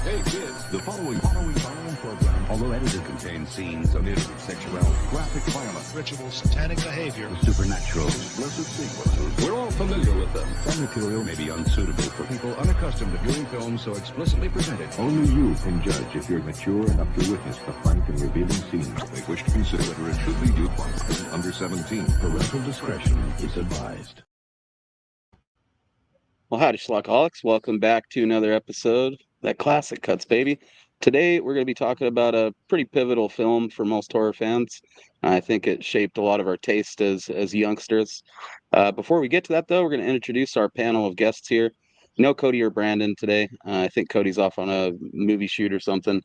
Hey kids, the following program, although edited, contains scenes of nudity, sexuality, graphic violence, ritual, satanic behavior, supernatural, explicit sequences. We're all familiar with them. Some material may be unsuitable for people unaccustomed to viewing films so explicitly presented. Only you can judge if you're mature enough to witness the frank and revealing scenes. They wish to consider whether it should be viewed by under 17. Parental discretion is advised. Well, howdy, Schlockaholics. Welcome back to another episode of that classic Cutz, baby. Today, we're going to be talking about a pretty pivotal film for most horror fans. I think it shaped a lot of our taste as youngsters. Before we get to that, though, we're going to introduce our panel of guests here. No Cody or Brandon today. I think Cody's off on a movie shoot or something,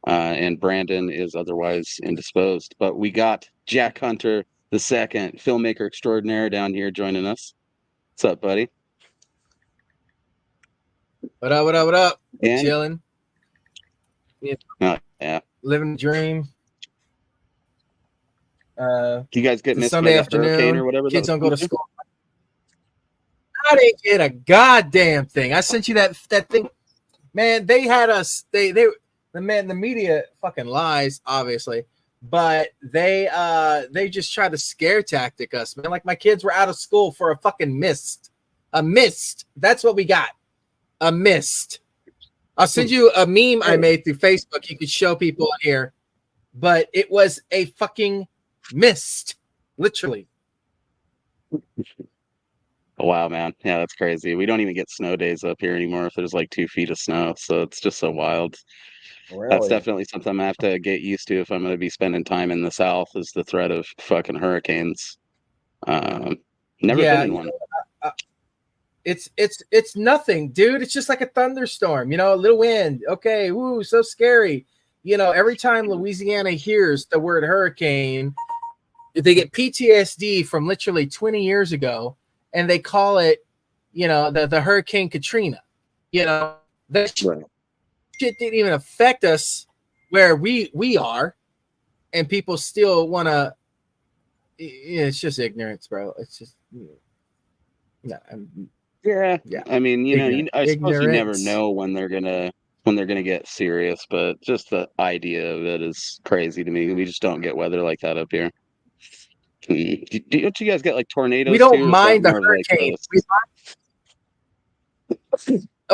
and Brandon is otherwise indisposed. But we got Jack Hunter II, filmmaker extraordinaire, down here joining us. What's up, buddy? What up, what up, what up? And, chilling. Yeah. Living the dream. Do you guys get missed Sunday by afternoon, hurricane or whatever? kids don't go to school. I didn't get a goddamn thing. I sent you that thing. Man, they had us, the media fucking lies, obviously. But they just tried to scare tactic us, man. Like my kids were out of school for a fucking mist. A mist. That's what we got. A mist. I'll send you a meme I made through Facebook. You could show people here, but it was a fucking mist, literally. Oh, wow, man. Yeah, that's crazy. We don't even get snow days up here anymore if there's like 2 feet of snow. So it's just so wild. Really? That's definitely something I'm gonna have to get used to if I'm going to be spending time in the South, is the threat of fucking hurricanes. Never been in one. It's nothing, dude. It's just like a thunderstorm, a little wind. Okay, woo, so scary. Every time Louisiana hears the word hurricane, they get PTSD from literally 20 years ago, and they call it, the Hurricane Katrina. That shit didn't even affect us where we are, and people still want to. It's just ignorance, bro. It's just Yeah. I mean, I suppose you never know when they're gonna get serious, but just the idea of it is crazy to me. We just don't get weather like that up here. Don't you guys get like tornadoes? We don't mind the hurricanes.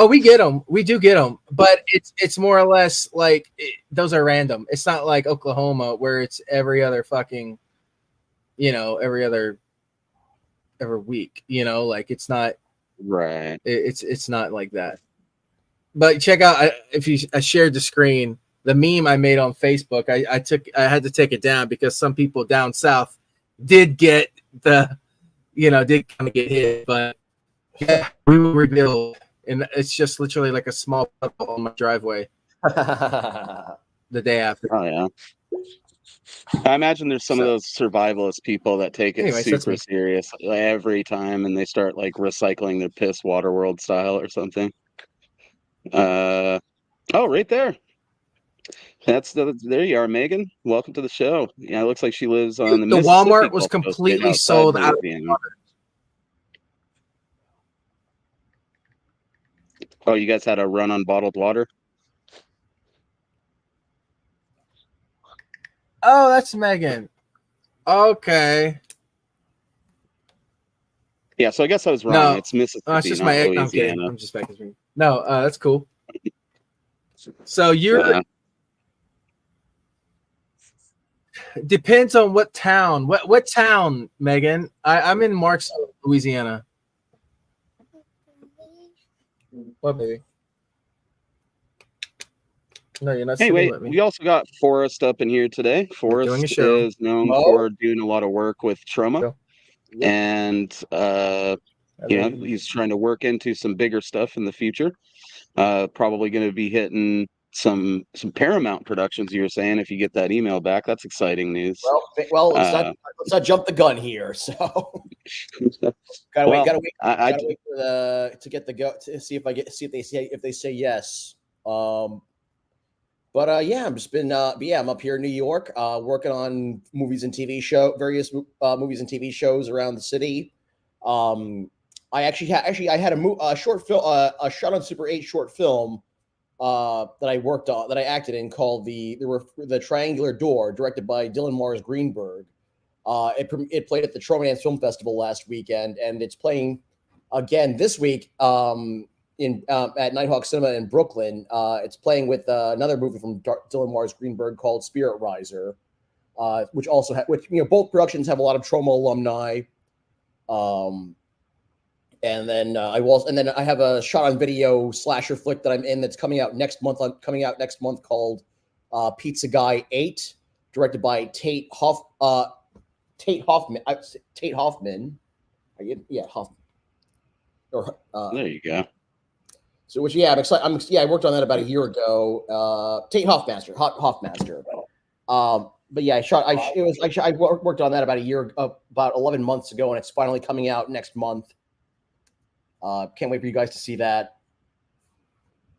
We get them. We do get them, but it's more or less like those are random. It's not like Oklahoma where it's every other fucking, every week. Like it's not. Right. It's not like that. But check out, I shared the screen, the meme I made on Facebook. I had to take it down because some people down south did get did kind of get hit, but yeah, we will rebuild, and it's just literally like a small puddle on my driveway the day after. Oh yeah. I imagine there's some of those survivalist people that take it super serious every time, and they start like recycling their piss Waterworld style or something. Oh, right there. There you are, Megan. Welcome to the show. Yeah, it looks like she lives on the Walmart was completely sold out. Oh, you guys had a run on bottled water? Oh, that's Megan. Okay. Yeah, so I guess I was wrong. No, it's Mississippi. It's just my Louisiana. I'm just back. No, that's cool. So you're depends on what town. What town, Megan? I'm in Marksville, Louisiana. What, baby? No, you're not. Hey, wait. We also got Forrest up in here today. Forrest is known for doing a lot of work with trauma, and he's trying to work into some bigger stuff in the future. Probably going to be hitting some Paramount productions. You were saying, if you get that email back, that's exciting news. Well, let's not jump the gun here. So gotta wait to get the go to see if they say yes. But I'm up here in New York, working on movies and various movies and TV shows around the city. I had a short film, a shot on Super 8 short film that I worked on, that I acted in, called the Triangular Door, directed by Dylan Morris Greenberg. It played at the Trauma Dance Film Festival last weekend, and it's playing again this week at Nighthawk Cinema in Brooklyn. It's playing with another movie from Dylan Morris Greenberg called Spirit Riser, which also both productions have a lot of Trauma alumni. And then I have a shot on video slasher flick that I'm in that's coming out next month called Pizza Guy 8, directed by Tate Hoffman. Hoffman. There you go. So, I'm excited. I worked on that about a year ago. Tate Hoffmaster. But yeah, I worked on that about 11 months ago, and it's finally coming out next month. Can't wait for you guys to see that.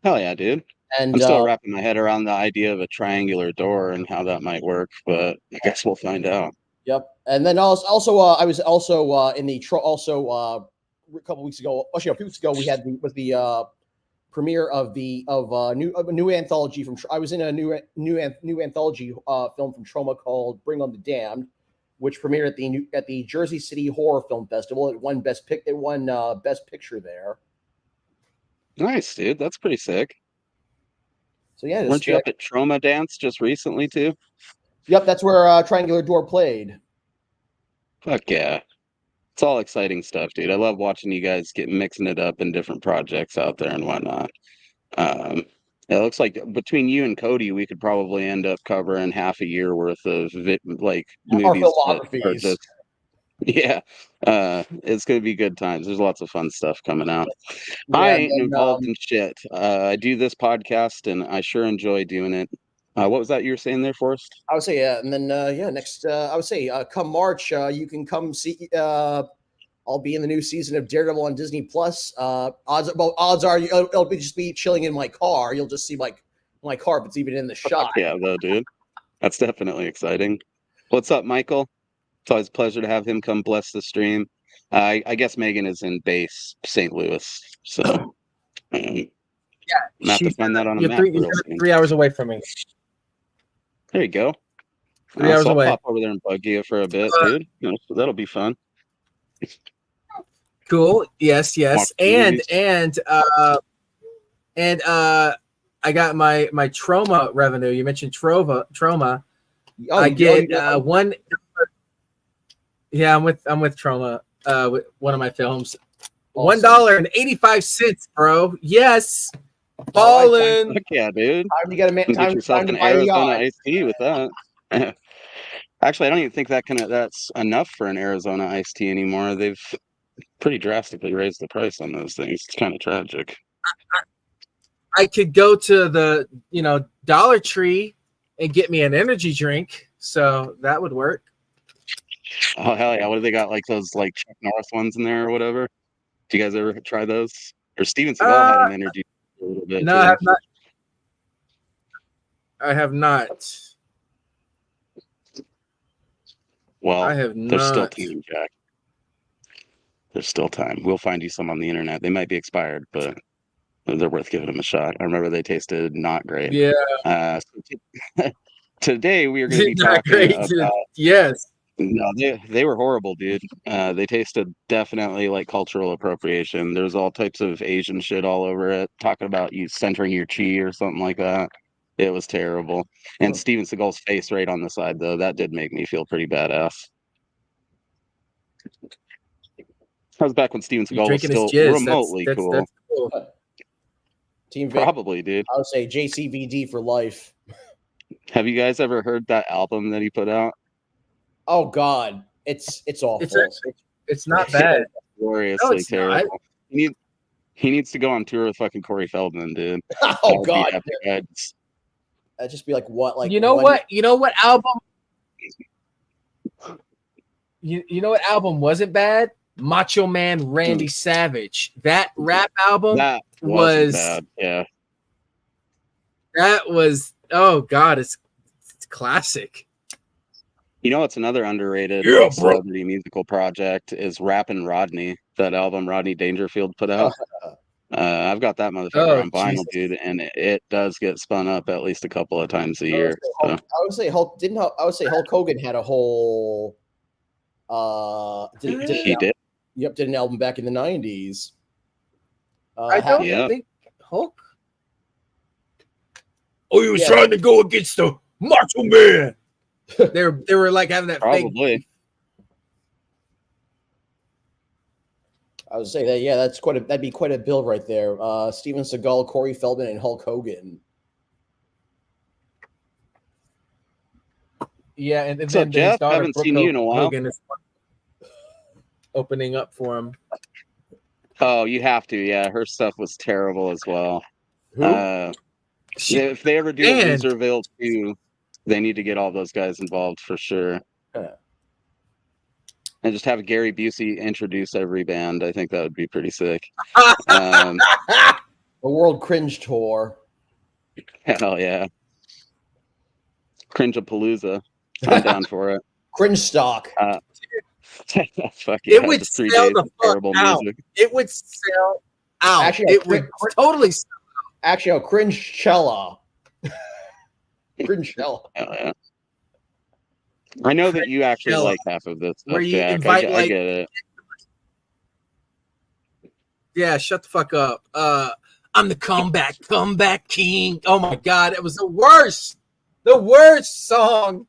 Hell yeah, dude. And I'm still wrapping my head around the idea of a triangular door and how that might work, but I guess we'll find out. Yep. And then also I was also in the a couple weeks ago. Actually, a few weeks ago, we had the premiere of a new anthology from. I was in a new anthology film from Trauma called Bring on the Damned, which premiered at the Jersey City Horror Film Festival. It won Best Picture there. Nice, dude. That's pretty sick. So yeah, weren't you up at Trauma Dance just recently too? Yep, that's where Triangular Door played. Fuck yeah. It's all exciting stuff, dude. I love watching you guys mixing it up in different projects out there and whatnot. It looks like between you and Cody, we could probably end up covering half a year worth of movies. Filmographies. Yeah, it's gonna be good times. There's lots of fun stuff coming out. Yeah, I ain't involved in shit. I do this podcast, and I sure enjoy doing it. What was that you were saying there, Forrest? I would say, yeah, and then next, I would say, come March, you can come see. I'll be in the new season of Daredevil on Disney Plus. Odds are it'll just be chilling in my car. You'll just see my car if it's even in the shot. Yeah, though, dude, that's definitely exciting. What's up, Michael? It's always a pleasure to have him come bless the stream. I guess Megan is in base St. Louis, so yeah, have to find that on a map. You're 3 hours away from me. There you go. 3 hours away. I'll pop over there and bug you for a bit, dude. That'll be fun. Cool. Yes. And I got my Trauma revenue. You mentioned Trauma. I get $1. Yeah, I'm with Trauma. With one of my films. Awesome. $1.85, bro. Yes. Ballin'. Heck yeah, dude. You gotta get yourself an Arizona iced tea with that. Actually, I don't even think that's enough for an Arizona iced tea anymore. They've pretty drastically raised the price on those things. It's kind of tragic. I could go to the Dollar Tree and get me an energy drink, so that would work. Oh hell yeah! What do they got? Like those Chuck Norris ones in there or whatever? Do you guys ever try those? Or Steven Seagal had an energy a little bit. No, I have not. I have not. Well, I have there's still not. time, Jack. There's still time. We'll find you some on the internet. They might be expired, but they're worth giving them a shot. I remember they tasted not great. Yeah. Today we are going to be talking about. Yes. No, they were horrible, dude. They tasted definitely like cultural appropriation. There's all types of Asian shit all over it, talking about you centering your chi or something like that. It was terrible. And Steven Seagal's face right on the side, though, that did make me feel pretty badass. I was back when Steven Seagal was still remotely cool. That's cool. Team Vic, probably, dude. I would say JCVD for life. Have you guys ever heard that album that he put out? Oh God, it's awful. It's not bad. Gloriously terrible. He needs to go on tour with fucking Corey Feldman, dude. Oh God, I'd just be like, what? Like, you know what album? You know what album wasn't bad? Macho Man Randy Savage. That rap album was bad. Yeah. That was, oh God, it's classic. You know, it's another underrated celebrity musical project is Rappin' Rodney, that album Rodney Dangerfield put out. I've got that motherfucker on vinyl, Jesus. dude, and it does get spun up at least a couple of times a year. I would say Hulk Hulk Hogan had a whole He did. Yep, did an album back in the 90s. I don't Yeah. think Hulk. Oh, he was Yeah. trying to go against the Macho Man. they were like having that fake. Probably. I would say that, yeah, that'd be quite a bill right there. Steven Seagal, Corey Feldman, and Hulk Hogan. Yeah, and then So, Jeff, his daughter, haven't Brooke seen you in a while. Hogan is opening up for him. Oh, you have to. Yeah, her stuff was terrible as well. Who? If they ever do a And- Loserville 2, they need to get all those guys involved for sure. And just have Gary Busey introduce every band. I think that would be pretty sick. The World Cringe Tour. Hell yeah. Cringe-a-palooza. I'm down for it. Cringe Stock. Fuck yeah, It would just 3 sell days the of fuck terrible out. music. It would sell out. Actually, it would totally sell. Actually, no, Cringe-chella. Cringe-chella. Hell yeah. I know that you actually Cringe-chella. like half of this stuff, Where you Jack. invite, I like- get it. Yeah, shut the fuck up. I'm the comeback king. Oh my god, it was the worst song.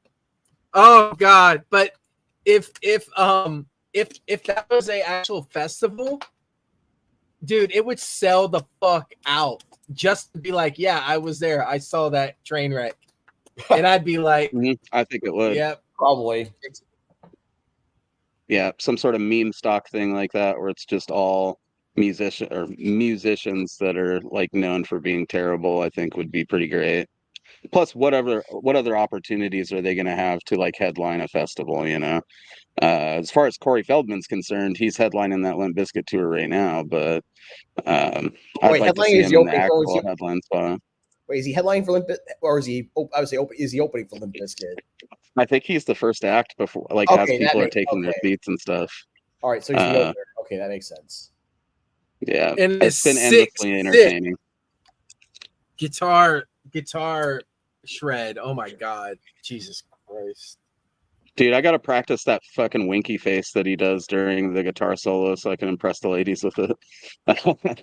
Oh god, but if that was a actual festival, dude, it would sell the fuck out. Just to be like, yeah, I was there. I saw that train wreck, and I'd be like, I think it would. yeah, Probably. Yeah, some sort of meme stock thing like that, where it's just all musicians that are like known for being terrible. I think would be pretty great. Plus, what other opportunities are they going to have to like headline a festival? You know, as far as Corey Feldman's concerned, he's headlining that Limp Bizkit tour right now. But I'd Wait, like to headlining see is him the in the opening, or is actual he- headline spot. Wait, is he headlining for Limp Bizkit, or is he? I would say, is he opening for Limp Bizkit? I think he's the first act before, like, as Okay, that people are makes- taking their okay. seats and stuff. All right, so he's the opener. Okay, that makes sense. Yeah, and it's been sick endlessly entertaining. guitar shred. Oh my god, Jesus Christ. Dude, I gotta practice that fucking winky face that he does during the guitar solo so I can impress the ladies with it.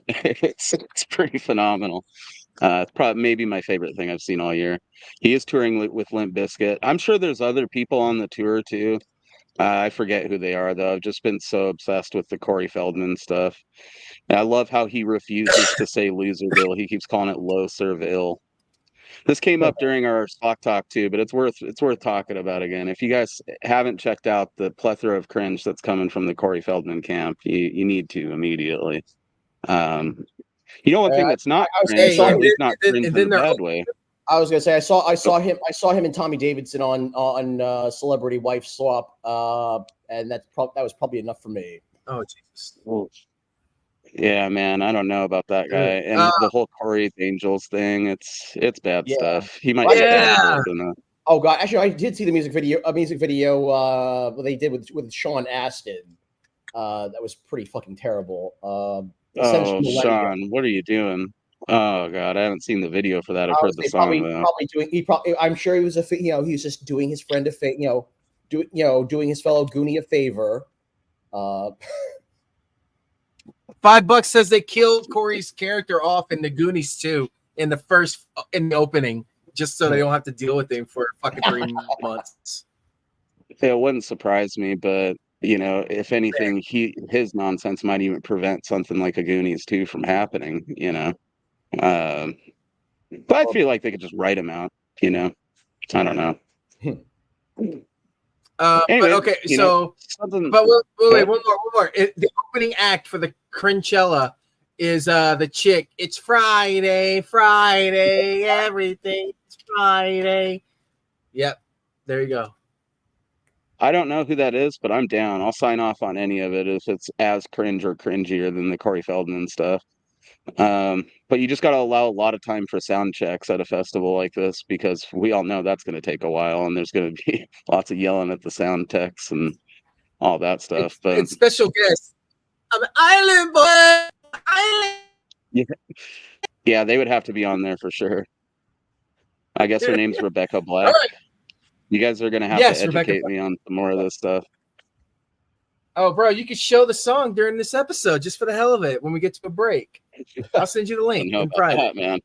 It's pretty phenomenal. It's probably maybe my favorite thing I've seen all year. He is touring with Limp Bizkit. I'm sure there's other people on the tour too. I forget who they are though. I've just been so obsessed with the Corey Feldman stuff. And I love how he refuses to say Loserville. He keeps calling it Loserville. This came up during our Spock Talk too, but it's worth talking about again. If you guys haven't checked out the plethora of cringe that's coming from the Corey Feldman camp, you need to immediately. You know, one thing that's not cringe, or at least not cringe in a bad way. I was gonna say I saw him and Tommy Davidson on Celebrity Wife Swap, and that was probably enough for me. Oh Jesus. Yeah, man, I don't know about that guy and the whole Corey's Angels thing. It's bad stuff. He might. Yeah. Oh god, actually, I did see the music video. What they did with Sean Astin. That was pretty fucking terrible. Oh, Sean, what are you doing? Oh god, I haven't seen the video for that. I've heard the song though. I'm sure he was he's just doing his friend a favor, doing his fellow Goonie a favor. $5 says they killed Corey's character off in the Goonies too in the opening, just so they don't have to deal with him for fucking 3 months. It wouldn't surprise me, but you know, if anything, his nonsense might even prevent something like a Goonies 2 from happening. You know, but I feel like they could just write him out. You know, I don't know. Anyway, but okay, so but wait, one more. The opening act for the Crinchella is the chick. It's Friday, everything's Friday. Yep, there you go. I don't know who that is, but I'm down. I'll sign off on any of it if it's as cringe or cringier than the Corey Feldman stuff. But you just got to allow a lot of time for sound checks at a festival like this, because we all know that's going to take a while, and there's going to be lots of yelling at the sound techs and all that stuff. But it's special guest. I'm an island boy. Island. Yeah, they would have to be on there for sure. I guess her name's Rebecca Black. All right. You guys are gonna have Yes, to Rebecca educate me on some more of this stuff. Oh, bro, you could show the song during this episode just for the hell of it when we get to a break. I'll send you the I don't link know in about private. that,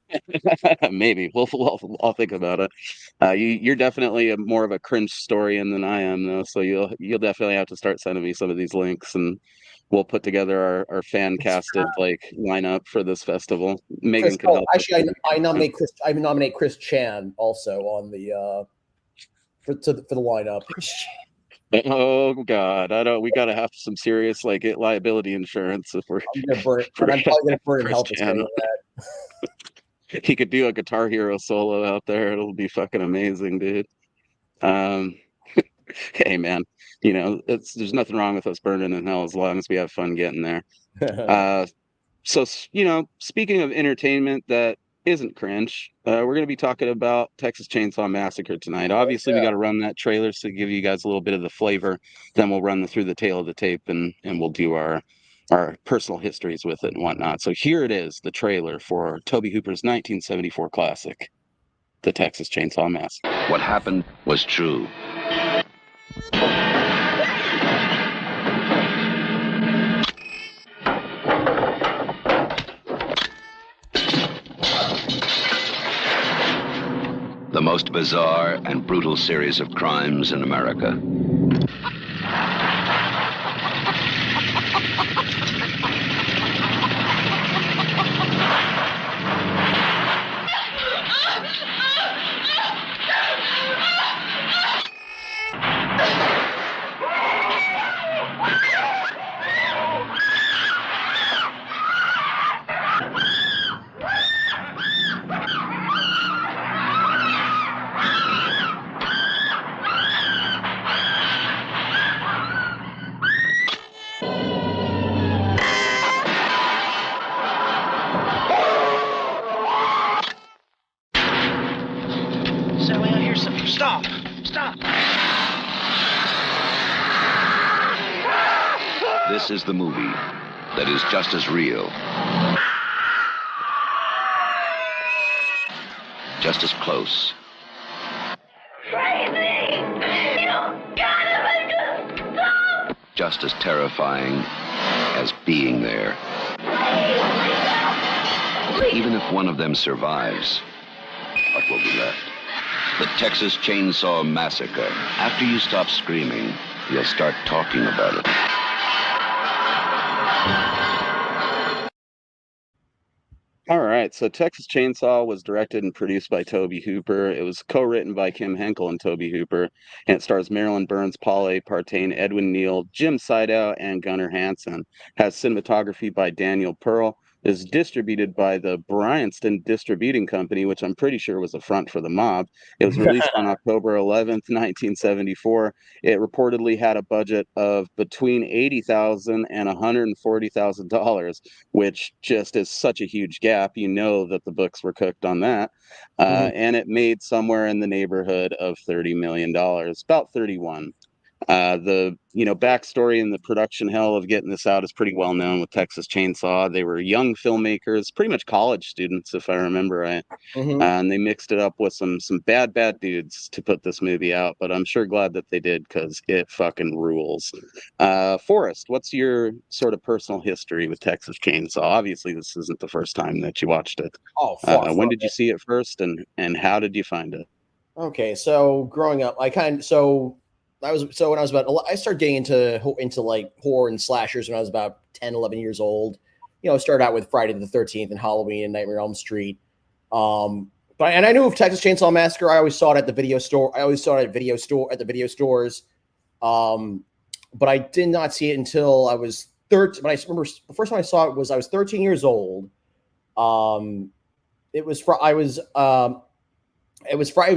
man. Maybe I'll think about it. You're definitely more of a cringe historian than I am, though. So you'll definitely have to start sending me some of these links, and we'll put together our fan casted lineup for this festival. Megan could help. Actually, I nominate Chris Chan also on the for the lineup. Oh God, we gotta have some serious liability insurance if we're. I'm probably gonna burn in hell for saying that. He could do a Guitar Hero solo out there. It'll be fucking amazing, dude. Hey man, there's nothing wrong with us burning in hell as long as we have fun getting there. So speaking of entertainment that isn't cringe, we're going to be talking about Texas Chainsaw Massacre tonight. Obviously, we got to run that trailer to give you guys a little bit of the flavor. Then we'll run through the tail of the tape and we'll do our personal histories with it and whatnot. So here it is, the trailer for Tobe Hooper's 1974 classic, The Texas Chainsaw Massacre. What happened was true. The most bizarre and brutal series of crimes in America. Sally, I hear something. Stop! Stop! This is the movie that is just as real, just as close, Crazy! You gotta make it stop! just as terrifying as being there. Even if one of them survives, what will be left? The Texas Chainsaw Massacre. After you stop screaming, you'll start talking about it. All right, so Texas Chainsaw was directed and produced by Tobe Hooper. It was co-written by Kim Henkel and Tobe Hooper, and it stars Marilyn Burns, Paul A. Partain, Edwin Neal, Jim Sydow, and Gunnar Hansen. Has cinematography by Daniel Pearl. Is distributed by the Bryanston Distributing Company, which I'm pretty sure was a front for the mob. It was released on October 11th, 1974. It reportedly had a budget of between $80,000 and $140,000, which just is such a huge gap. You know that the books were cooked on that. And it made somewhere in the neighborhood of $30 million, about 31. The backstory and the production hell of getting this out is pretty well known with Texas Chainsaw. They were young filmmakers, pretty much college students, if I remember right. And they mixed it up with some bad dudes to put this movie out. But I'm sure glad that they did, because it fucking rules. Forrest, what's your sort of personal history with Texas Chainsaw? Obviously, this isn't the first time that you watched it. When did you see it first, and how did you find it? Okay, so growing up, when I was I started getting into like horror and slashers when I was about 10, 11 years old. Started out with Friday the 13th and Halloween and Nightmare on Elm Street. But I knew of Texas Chainsaw Massacre. I always saw it at the video store. I always saw it at the video stores. But I did not see it until I was 13. But I remember the first time I saw it was I was 13 years old. It was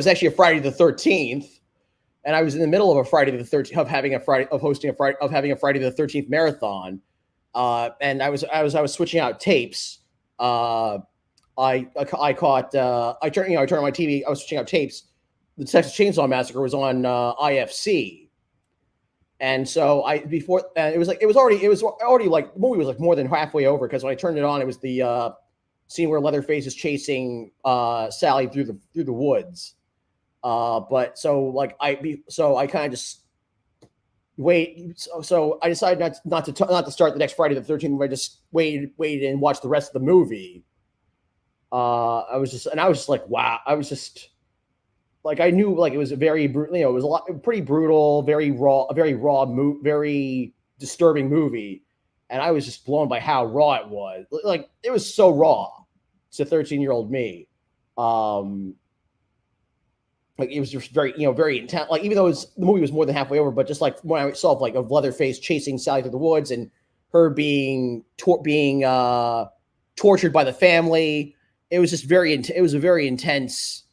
actually a Friday the 13th. And I was in the middle of a Friday the 13th having a Friday the 13th marathon, and I was switching out tapes. I turned on my TV. I was switching out tapes. The Texas Chainsaw Massacre was on IFC, and so it was already like the movie was like more than halfway over, because when I turned it on, it was the scene where Leatherface is chasing Sally through the woods. But so I kind of just wait. So I decided not to start the next Friday the 13th. I just waited and watched the rest of the movie. I was just like, wow. I was just like, I knew like it was a very brutal, it was pretty brutal, very raw, very disturbing movie. And I was just blown by how raw it was. Like, it was so raw to 13-year-old me. Like, it was just very, very intense. Like, even though the movie was more than halfway over, but just like when I saw of Leatherface chasing Sally through the woods and her being tortured by the family, it was just it was a very intense,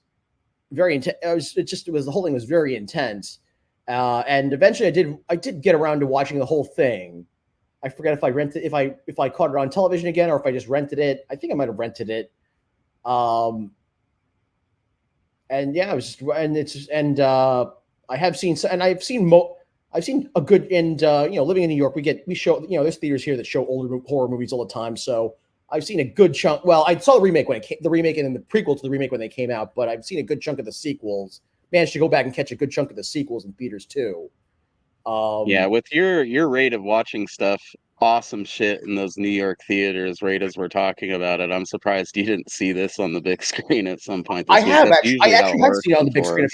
the whole thing was very intense. And eventually I did get around to watching the whole thing. I forget if I caught it on television again or if I just rented it. I think I might have rented it. And yeah, I've seen a good, and living in New York, we show, there's theaters here that show older horror movies all the time. So I've seen a good chunk. Well, I saw the remake and the prequel to the remake when they came out, but I've seen a good chunk of the sequels. Managed to go back and catch a good chunk of the sequels in theaters too. Yeah, with your rate of watching stuff, awesome shit in those New York theaters, right as we're talking about it, I'm surprised you didn't see this on the big screen at some point this week. That's usually how it works seen it on the big screen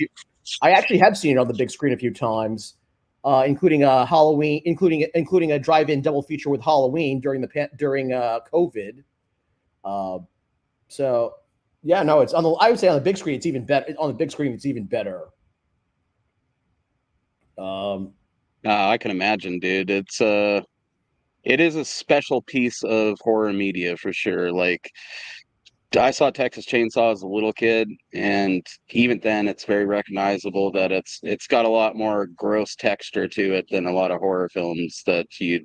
I actually have seen it on the big screen a few times, including Halloween, including a drive-in double feature with Halloween during COVID. So yeah, no, I would say on the big screen it's even better. On the big screen it's even better. I can imagine, dude. It is a special piece of horror media for sure. Like, I saw Texas Chainsaw as a little kid, and even then, it's very recognizable that it's got a lot more gross texture to it than a lot of horror films that you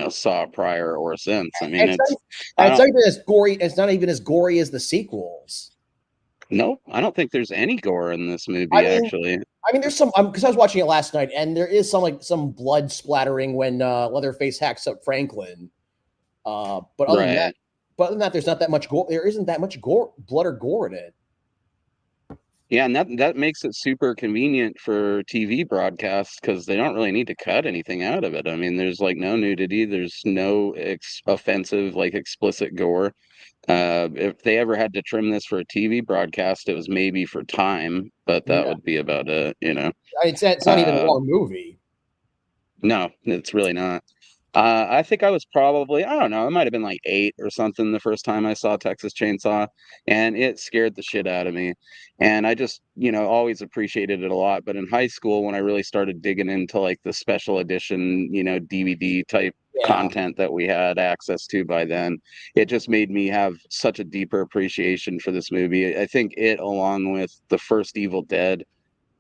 saw prior or since. I mean, it's not even as gory. It's not even as gory as the sequels. No, I don't think there's any gore in this movie. Actually, I mean, there's some, because I was watching it last night, and there is some blood splattering when Leatherface hacks up Franklin. But other than that, there's not that much gore. There isn't that much blood or gore in it. Yeah, and that makes it super convenient for TV broadcasts because they don't really need to cut anything out of it. I mean, there's like no nudity, there's no offensive, like explicit gore. If they ever had to trim this for a TV broadcast, it was maybe for time, but that would be about it, It's not even a long movie. No, it's really not. I think I was probably, I don't know, it might have been like 8 or something the first time I saw Texas Chainsaw, and it scared the shit out of me. And I just, always appreciated it a lot. But in high school, when I really started digging into like the special edition, DVD type content that we had access to by then, it just made me have such a deeper appreciation for this movie. I think it, along with the first Evil Dead,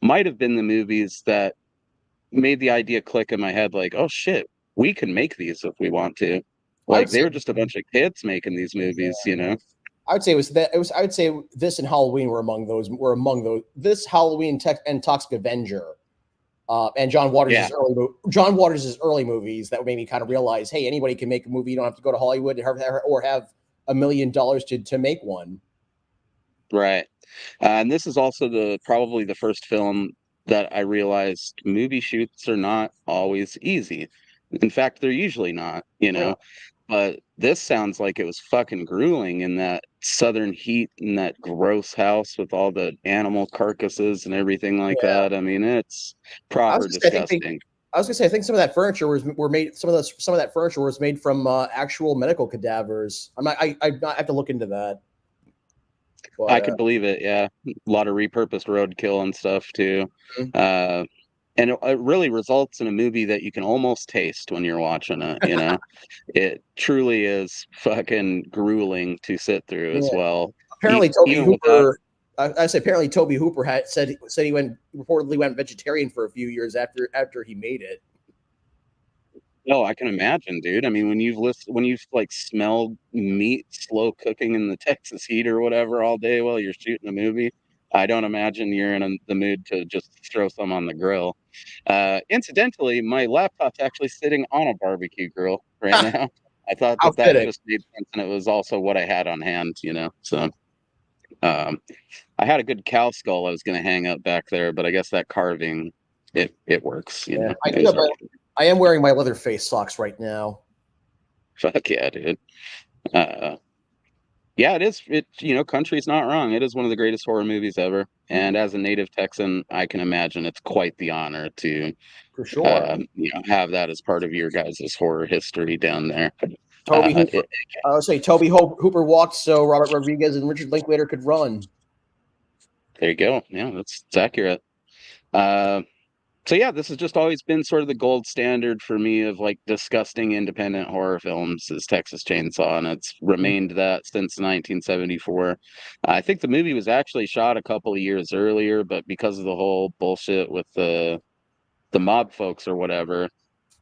might have been the movies that made the idea click in my head, like, oh shit, we can make these if we want to. Like, they were just a bunch of kids making these movies, I would say I would say this and Halloween were among those. This Halloween and Toxic Avenger, and John Waters' early movies that made me kind of realize, hey, anybody can make a movie. You don't have to go to Hollywood or have $1 million to make one. Right. And this is also probably the first film that I realized movie shoots are not always easy. In fact, they're usually not, but this sounds like it was fucking grueling in that southern heat in that gross house with all the animal carcasses and everything like that. I mean, it's proper disgusting. I was gonna say, I think some of that furniture were made. Some of that furniture was made from actual medical cadavers. I have to look into that. But, I could believe it. Yeah, a lot of repurposed roadkill and stuff too. Mm-hmm. And it really results in a movie that you can almost taste when you're watching it. It truly is fucking grueling to sit through as well. Apparently, Toby Hooper. Apparently Toby Hooper said he reportedly went vegetarian for a few years after he made it. No, I can imagine, dude. I mean, when you've like smelled meat slow cooking in the Texas heat or whatever all day while you're shooting a movie, I don't imagine you're in the mood to just throw some on the grill. Incidentally, my laptop's actually sitting on a barbecue grill right now. I thought How that fitting. just made sense, and it was also what I had on hand, you know. So I had a good cow skull I was going to hang up back there, but I guess that carving it works, you Yeah, know. I It do was have I am wearing my leather face socks right now. fuck yeah, dude. Yeah, it is. It country's not wrong. It is one of the greatest horror movies ever. And as a native Texan, I can imagine it's quite the honor to For sure. have that as part of your guys' horror history down there. Toby Uh, Hooper. I would say Hooper walked so Robert Rodriguez and Richard Linklater could run. There you go. Yeah, that's accurate. Uh, so yeah, this has just always been sort of the gold standard for me of like disgusting independent horror films is Texas Chainsaw, and it's remained that since 1974. I think the movie was actually shot a couple of years earlier, but because of the whole bullshit with the mob folks or whatever,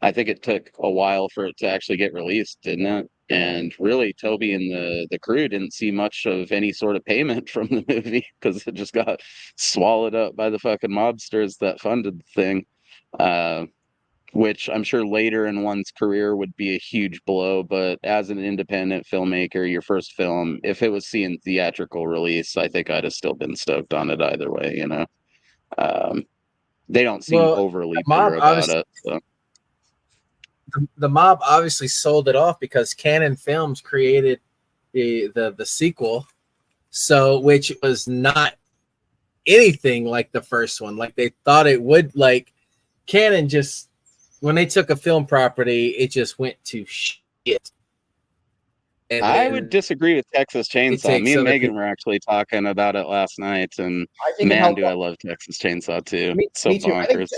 I think it took a while for it to actually get released, didn't it? And really, Toby and the crew didn't see much of any sort of payment from the movie because it just got swallowed up by the fucking mobsters that funded the thing. Uh, which I'm sure later in one's career would be a huge blow, but as an independent filmmaker, your first film, if it was seeing theatrical release, I think I'd have still been stoked on it either way, you know. Um, they don't seem Well, overly the mob bitter about obviously it. So. the mob obviously sold it off because Canon Films created the sequel, so which was not anything like the first one. Like they thought it would. Like Canon just when they took a film property, it just went to shit. And I would disagree with Texas Chainsaw. Me and Megan were actually talking about it last night, and I think man, do I love Texas Chainsaw too. Me, It's so me too. bonkers.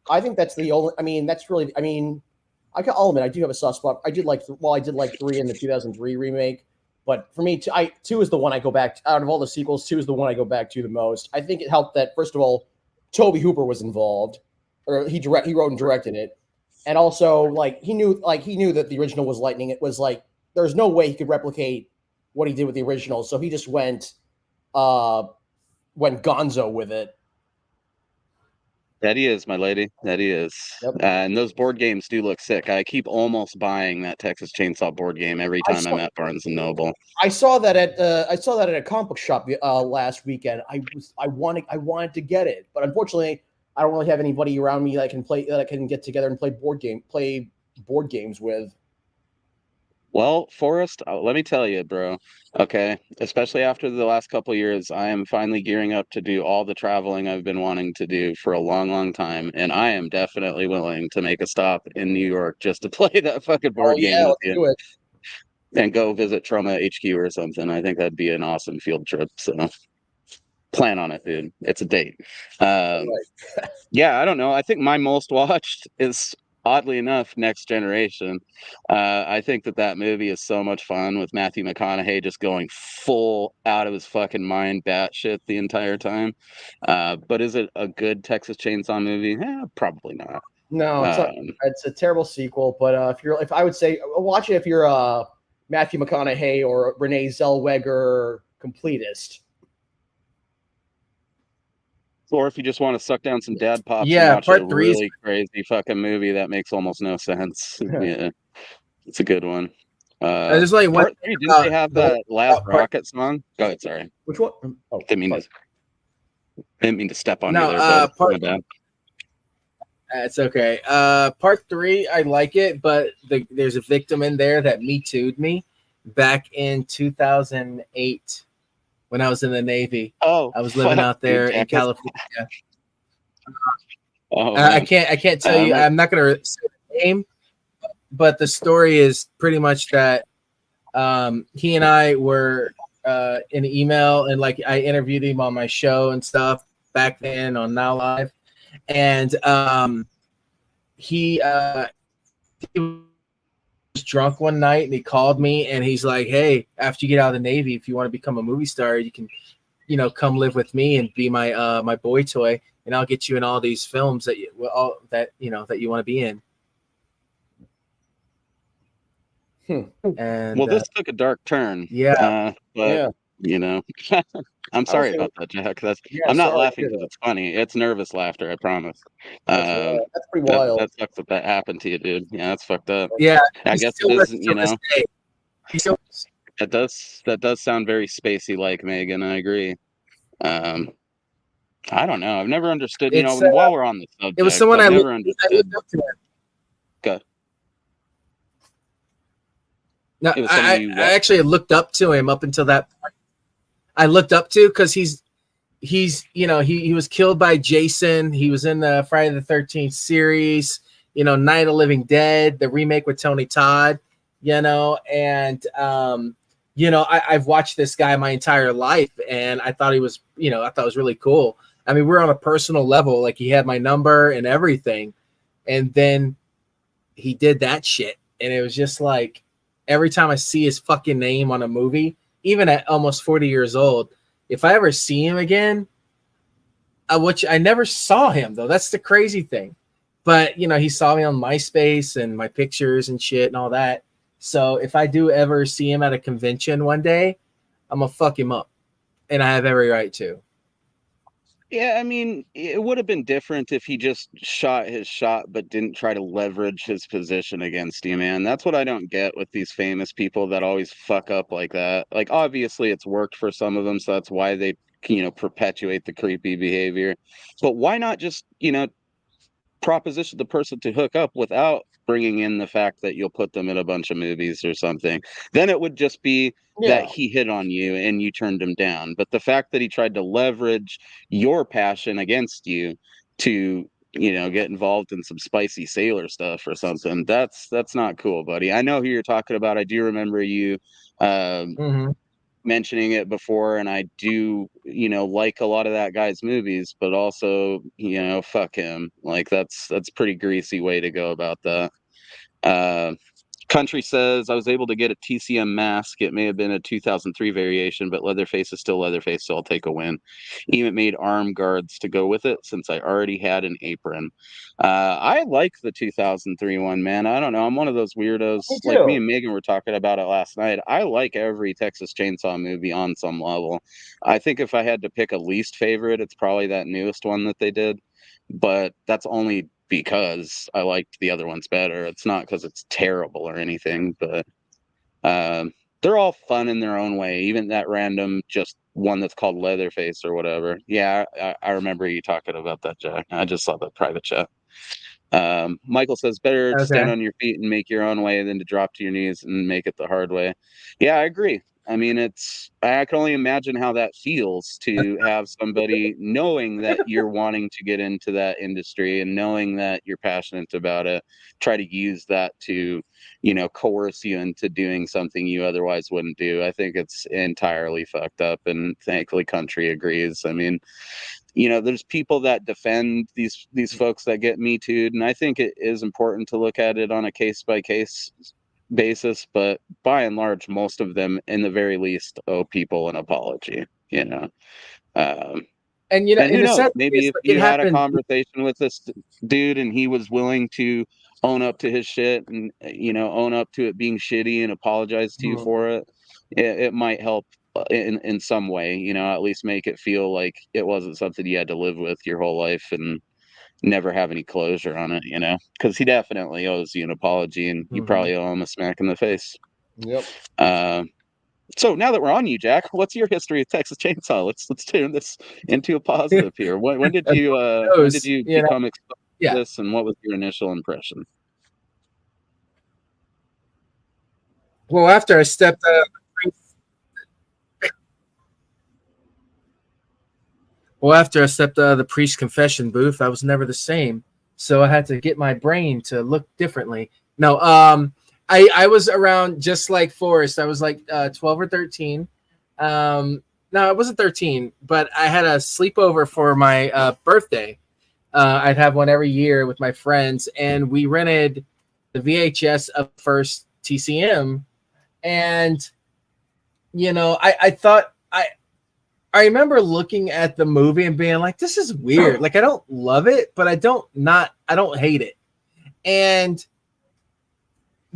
I think that's the only. I mean, that's really. I mean, I'll admit I do have a soft spot. I did like 3 in the 2003 remake, but for me, two is the one I go back to, out of all the sequels. 2 is the one I go back to the most. I think it helped that first of all, Toby Hooper was involved, or he wrote and directed it, and also like he knew that the original was lightning. It was like there's no way he could replicate what he did with the original, so he just went gonzo with it. That he is, my lady. That he is. Yep. And those board games do look sick. I keep almost buying that Texas Chainsaw board game every time I'm at Barnes and Noble. I saw that at a comic book shop last weekend. I wanted to get it, but unfortunately, I don't really have anybody around me that I can get together and play board games with. Well, Forrest, let me tell you, bro. Okay, especially after the last couple of years, I am finally gearing up to do all the traveling I've been wanting to do for a long, long time, and I am definitely willing to make a stop in New York just to play that fucking board game with you. Do it. And go visit Trauma HQ or something. I think that'd be an awesome field trip. So plan on it, dude. It's a date. Yeah, I don't know. I think my most watched is oddly enough Next Generation. I think that movie is so much fun with Matthew McConaughey just going full out of his fucking mind batshit the entire time. But is it a good Texas Chainsaw movie? Probably not. No, it's a terrible sequel. But if I would say watch it if you're Matthew McConaughey or Renee Zellweger completist. Or if you just want to suck down some dad pops Yeah, and watch part a 3 really crazy fucking movie that makes almost no sense. Yeah, it's a good one. There's like one. Didn't they have that Last Rocket song? Go ahead, sorry. Which one? Oh, didn't mean to step on you there. Part, it's okay. Part 3, I like it, but there's a victim in there that Me Too'd me back in 2008. When I was in the Navy, I was living out there in California. I can't tell you. I'm not going to say the name, but the story is pretty much that he and I were in email, and like I interviewed him on my show and stuff back then on Now Live, and he was drunk one night and he called me and he's like, "Hey, after you get out of the Navy, if you want to become a movie star, you can, come live with me and be my my boy toy, and I'll get you in all these films that you want to be in." And this took a dark turn. Yeah. But you know. I'm I was sorry gonna- about that, Jack. That's Yeah, I'm not sorry to laughing hear because that. it's funny. It's nervous laughter, I promise. That's pretty That wild. that sucks that happened to you, dude. Yeah, that's fucked up. Yeah, I he guess it still is, listens you to this know, day. He still, that does sound very spacey like Megan. I agree. Um, I don't know. I've never understood, you know, it's while we're on the it was subject, someone I've I never looked understood. up to. Him. Okay. No, It was someone you I what? actually looked up to him up until that point. I looked up to because he's you know he was killed by Jason. He was in the Friday the 13th series. You know, Night of Living Dead, the remake with Tony Todd. You know, and you know I've watched this guy my entire life, and I thought he was I thought it was really cool. I mean, we're on a personal level. Like he had my number and everything, and then he did that shit, and it was just like every time I see his fucking name on a movie, even at almost 40 years old, if I ever see him again, which I never saw him though, that's the crazy thing. But he saw me on MySpace and my pictures and shit and all that. So if I do ever see him at a convention one day, I'm gonna fuck him up, and I have every right to. Yeah, I mean, it would have been different if he just shot his shot but didn't try to leverage his position against you, man. That's what I don't get with these famous people that always fuck up like that. Like, obviously, it's worked for some of them, so that's why they, perpetuate the creepy behavior. But why not just, proposition the person to hook up without bringing in the fact that you'll put them in a bunch of movies or something? Then it would just be that Yeah. he hit on you and you turned him down. But the fact that he tried to leverage your passion against you to, get involved in some spicy sailor stuff or something, that's not cool, buddy. I know who you're talking about. I do remember you Mm-hmm. mentioning it before, and I do, like a lot of that guy's movies, but also, fuck him. Like that's pretty greasy way to go about that. Uh, Country says I was able to get a TCM mask. It may have been a 2003 variation, but Leatherface is still Leatherface, so I'll take a win. Even made arm guards to go with it since I already had an apron. I like the 2003 one, man. I don't know. I'm one of those weirdos. Me Like me too. and Megan were talking about it last night. I like every Texas Chainsaw movie on some level. I think if I had to pick a least favorite, it's probably that newest one that they did. But that's only because I liked the other ones better. It's not because it's terrible or anything, but they're all fun in their own way. Even that random just one that's called Leatherface or whatever. Yeah, I remember you talking about that, Jack. I just saw the private chat. Michael says better to stand Okay. on your feet and make your own way than to drop to your knees and make it the hard way. Yeah, I agree. I mean, I can only imagine how that feels to have somebody knowing that you're wanting to get into that industry and knowing that you're passionate about it, try to use that to, coerce you into doing something you otherwise wouldn't do. I think it's entirely fucked up. And thankfully, Country agrees. I mean, there's people that defend these folks that get me too'd, and I think it is important to look at it on a case by case basis, but by and large, most of them, in the very least, owe people an apology. Um, And and in who the knows? sense, Maybe it's if like it you had a happened. conversation with this dude and he was willing to own up to his shit and own up to it being shitty and apologize to you Mhm. for it, it might help in some way. At least make it feel like it wasn't something you had to live with your whole life and never have any closure on it. Because he definitely owes you an apology, and you Mhm. probably owe him a smack in the face. Yep. Uh, so now that we're on you, Jack, what's your history of Texas Chainsaw? Let's turn this into a positive here. When did you Those, become exposed to yeah. this, and what was your initial impression? Well, after I stepped out of the priest confession booth, I was never the same. So I had to get my brain to look differently. No, I was around just like Forrest. I was like 12 or 13. No, I wasn't 13, but I had a sleepover for my birthday. I'd have one every year with my friends, and we rented the VHS of first TCM. And I thought I remember looking at the movie and being like, this is weird. Like, I don't love it, but I don't hate it. And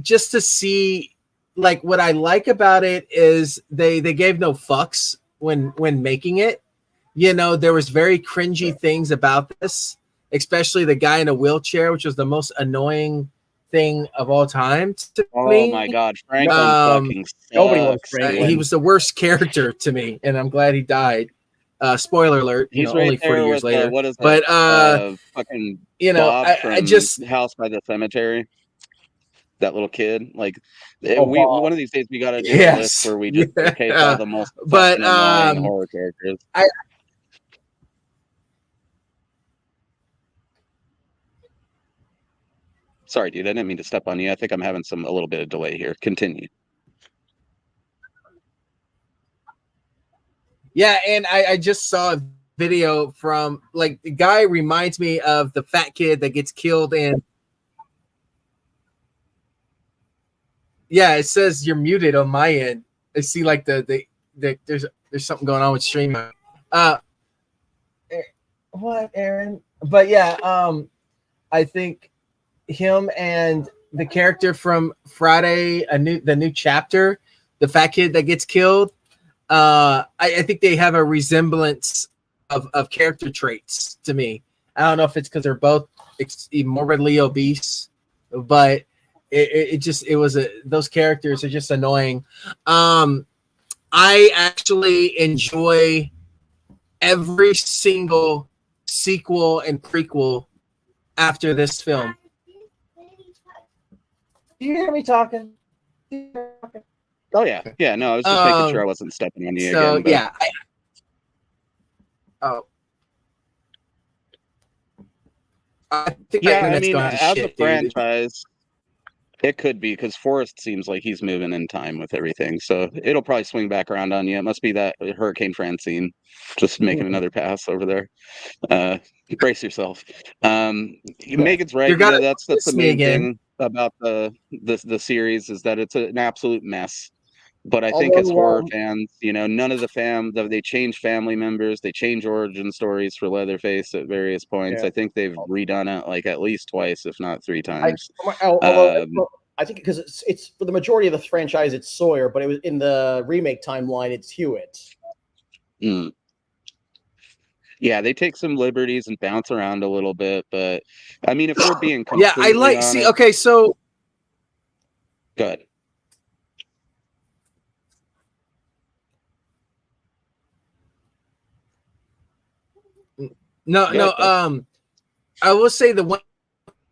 just to see, like, what I like about it is they gave no fucks when making it. You know, there was very cringy things about this, especially the guy in a wheelchair, which was the most annoying thing of all time to Oh me. my God, Franklin fucking Nobody wants sucks, Franklin. He dude. was the worst character to me, and I'm glad he died. Spoiler alert, you He's know, right only 40 there years with later. what is But it? Fucking you know, Bob I from just House by the Cemetery. That little kid, like Oh, we Bob. one of these days we got to do a list yes, where we just showcase all the most but fucking annoying horror characters. Sorry, dude, I didn't mean to step on you. I think I'm having a little bit of delay here. Continue. yeah, and I just saw a video from like the guy reminds me of the fat kid that gets killed in. Yeah, it says you're muted on my end. I see like the there's something going on with streaming. What, Aaron? But yeah, I think him and the character from Friday, the new chapter, the fat kid that gets killed. I think they have a resemblance of character traits to me. I don't know if it's because they're both morbidly obese, but those characters are just annoying. I actually enjoy every single sequel and prequel after this film. Do you hear me talking? Oh yeah, yeah. No, I was just making sure I wasn't stepping on you So again. But... yeah. I think yeah, I that's mean, gone to as shit, a franchise, it could be because Forrest seems like he's moving in time with everything, so it'll probably swing back around on you. It must be that Hurricane Francine just making another pass over there. Brace yourself. Megan's right. You're You know, gonna that's the miss me main again. thing about the series is that it's an absolute mess. But I think as Although, horror fans, you know, none of they change family members, they change origin stories for Leatherface at various points. Yeah. I think they've redone it like at least twice, if not three times. Although I think because it's for the majority of the franchise, it's Sawyer, but it was in the remake timeline, it's Hewitt. Mm. Yeah, they take some liberties and bounce around a little bit, but I mean, if we're being completely honest, okay, so good. No, I will say the one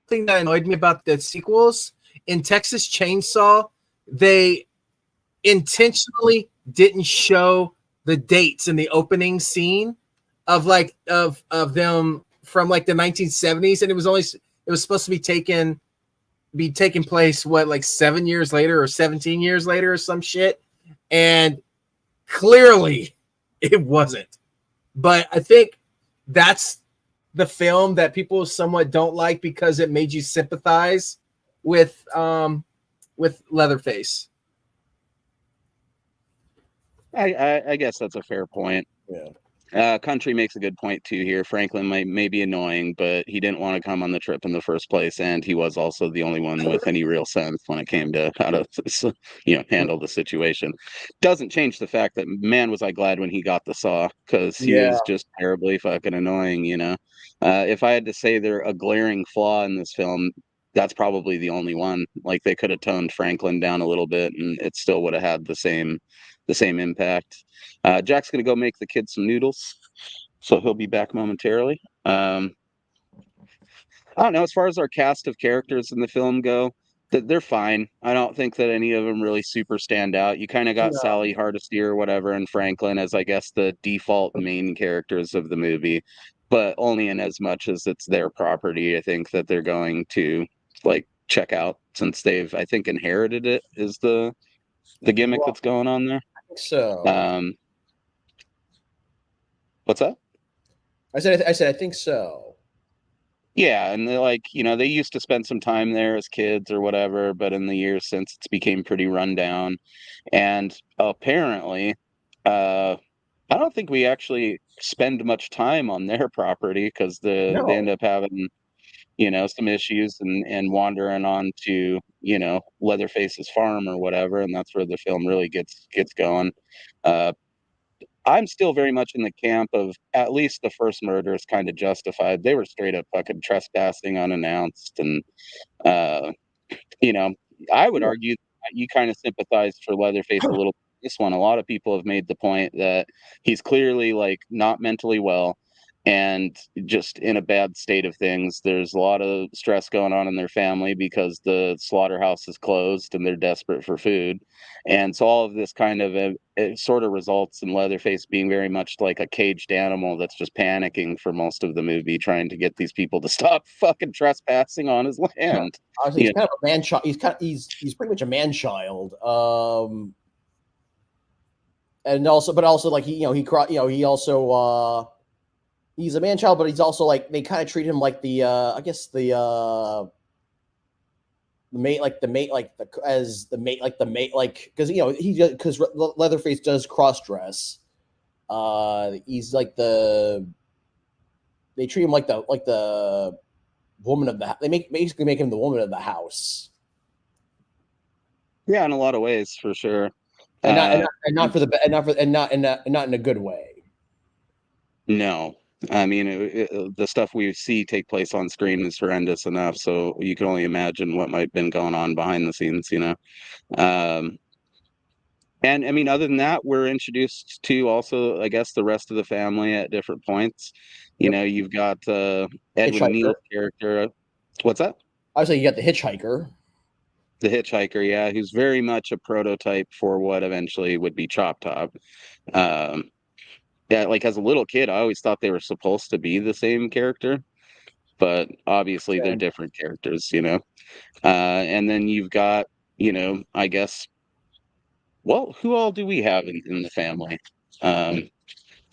thing that annoyed me about the sequels in Texas Chainsaw, they intentionally didn't show the dates in the opening scene of them from like the 1970s, and it was supposed to be taking place like 7 years later or 17 years later or some shit, and clearly it wasn't. But I think that's the film that people somewhat don't like because it made you sympathize with Leatherface. I guess that's a fair point. Yeah. Country makes a good point too here. Franklin may be annoying, but he didn't want to come on the trip in the first place, and he was also the only one with any real sense when it came to how to, handle the situation. Doesn't change the fact that man was I glad when he got the saw because he was just terribly fucking annoying. You know, if I had to say there a glaring flaw in this film, that's probably the only one. Like they could have toned Franklin down a little bit, and it still would have had the same impact. Jack's gonna go make the kids some noodles, so he'll be back momentarily. I don't know. As far as our cast of characters in the film go, they're fine. I don't think that any of them really super stand out. You kind of got Sally Hardesty or whatever and Franklin as I guess the default main characters of the movie, but only in as much as it's their property. I think that they're going to like check out since they've I think inherited it is the gimmick that's going on there. I think so. What's that? I said I think so. Yeah, and they're like, they used to spend some time there as kids or whatever, but in the years since it's became pretty run down. And apparently, I don't think we actually spend much time on their property because they end up having, some issues and wandering on to, Leatherface's farm or whatever, and that's where the film really gets going. I'm still very much in the camp of at least the first murder is kind of justified. They were straight up fucking trespassing unannounced, and uh, you know, I would argue that you kind of sympathized for Leatherface a little. This one, a lot of people have made the point that he's clearly like not mentally well and just in a bad state of things. There's a lot of stress going on in their family because the slaughterhouse is closed and they're desperate for food. And so all of this kind of it sort of results in Leatherface being very much like a caged animal that's just panicking for most of the movie, trying to get these people to stop fucking trespassing on his land. Honestly, he's kind of a man child. He's pretty much a man child. And also, but also like he also he's a man child, but he's also like they kind of treat him like the I guess the mate, like the mate, like the as the mate, like the mate, like because because Leatherface does cross dress. He's like they treat him like the woman of the house. They basically make him the woman of the house. Yeah, in a lot of ways, for sure. And not in a good way. No, I mean the stuff we see take place on screen is horrendous enough, so you can only imagine what might have been going on behind the scenes, And I mean, other than that, we're introduced to also, I guess, the rest of the family at different points. You've got Edwin Neal's character. What's that? I was saying you got the hitchhiker. The hitchhiker, yeah, who's very much a prototype for what eventually would be Chop Top. Yeah, like as a little kid, I always thought they were supposed to be the same character, but obviously they're different characters, And then you've got, I guess, well, who all do we have in the family?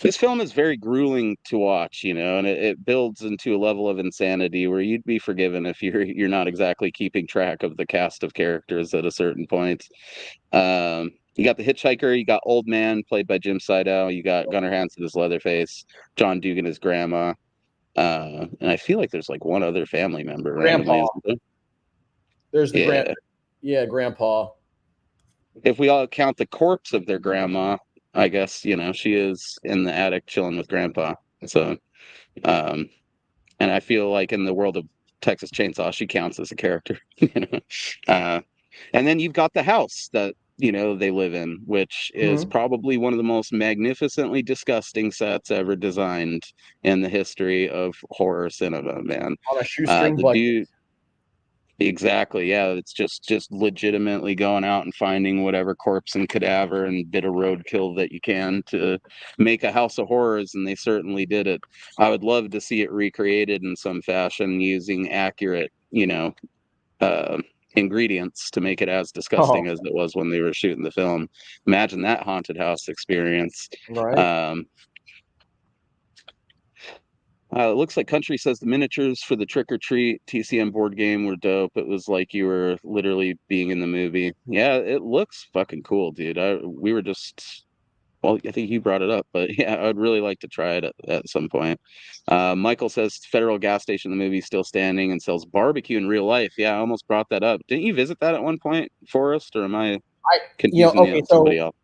This film is very grueling to watch, and it builds into a level of insanity where you'd be forgiven if you're not exactly keeping track of the cast of characters at a certain point. You got the hitchhiker, you got Old Man played by Jim Seidow, you got Gunnar Hansen as Leatherface, John Dugan as Grandma, and I feel like there's like one other family member. Grandpa. There's the Grandpa. If we all count the corpse of their grandma, I guess, she is in the attic chilling with Grandpa. So, and I feel like in the world of Texas Chainsaw, she counts as a character, and then you've got the house that, they live in, which is probably one of the most magnificently disgusting sets ever designed in the history of horror cinema, man. On a shoestring budget. Exactly. Yeah, it's just legitimately going out and finding whatever corpse and cadaver and bit of roadkill that you can to make a house of horrors, and they certainly did it. I would love to see it recreated in some fashion using accurate, ingredients to make it as disgusting as it was when they were shooting the film. Imagine that haunted house experience. Right. It looks like Country says the miniatures for the Trick or Treat TCM board game were dope. It was like you were literally being in the movie. Yeah, it looks fucking cool, dude. We were just, well, I think you brought it up, but yeah, I'd really like to try it at some point. Michael says Federal gas station in the movie still standing and sells barbecue in real life. Yeah, I almost brought that up. Didn't you visit that at one point, Forrest, or am I confusing you with somebody else?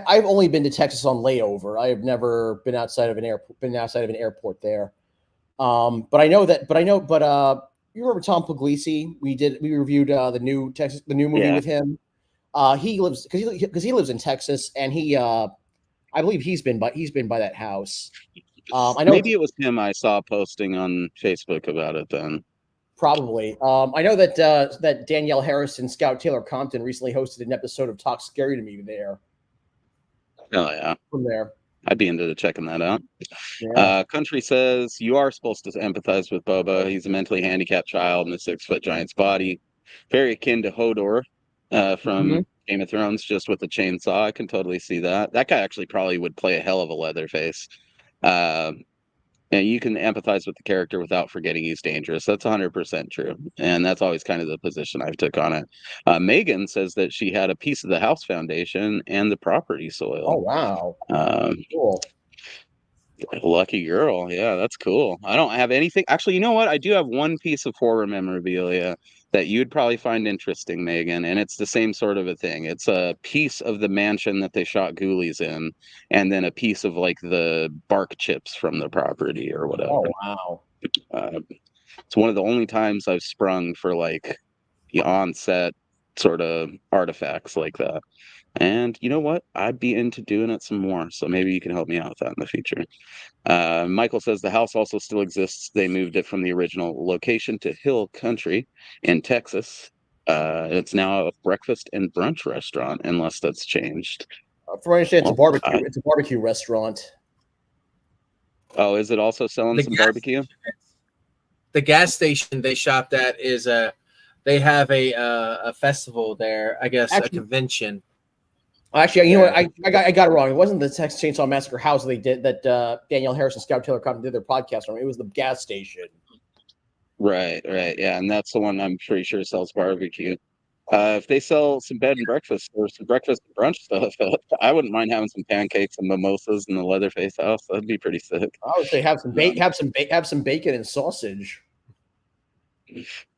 I've only been to Texas on layover. I have never been outside of an airport there. But you remember Tom Puglisi? We reviewed the new movie with him. He lives because he lives in Texas, and I believe he's been by that house. I know maybe it was him I saw posting on Facebook about it then. Probably. I know that Danielle Harris and Scout Taylor Compton recently hosted an episode of Talk Scary to Me there. Oh yeah, from there. I'd be into checking that out. Yeah. Country says you are supposed to empathize with Boba. He's a mentally handicapped child in a 6-foot giant's body, very akin to Hodor from Game of Thrones, just with a chainsaw. I can totally see that. That guy actually probably would play a hell of a Leatherface. And you can empathize with the character without forgetting he's dangerous. That's 100% true. And that's always kind of the position I've took on it. Megan says that she had a piece of the house foundation and the property soil. Oh, wow. Cool. Lucky girl. Yeah, that's cool. I don't have anything. Actually, you know what? I do have one piece of horror memorabilia that you'd probably find interesting, Megan, and it's the same sort of a thing. It's a piece of the mansion that they shot Ghoulies in, and then a piece of like the bark chips from the property or whatever. Oh wow. It's one of the only times I've sprung for like the on-set sort of artifacts like that. And you know what? I'd be into doing it some more. So maybe you can help me out with that in the future. Michael says the house also still exists. They moved it from the original location to Hill Country in Texas. It's now a breakfast and brunch restaurant, unless that's changed. For instance, it's a Well, barbecue. It's a barbecue restaurant. Oh, is it also selling some barbecue? The gas station they shopped at is they have a festival there, I guess. Actually, a convention. Actually, you know what? I got it wrong. It wasn't the Texas Chainsaw Massacre house they did that Danielle Harris and Scout Taylor Compton did their podcast on. It was the gas station. Right. Yeah, and that's the one I'm pretty sure sells barbecue. If they sell some bed and breakfast or some breakfast and brunch stuff, I wouldn't mind having some pancakes and mimosas in the Leatherface house. That'd be pretty sick. I would say have some bacon and sausage.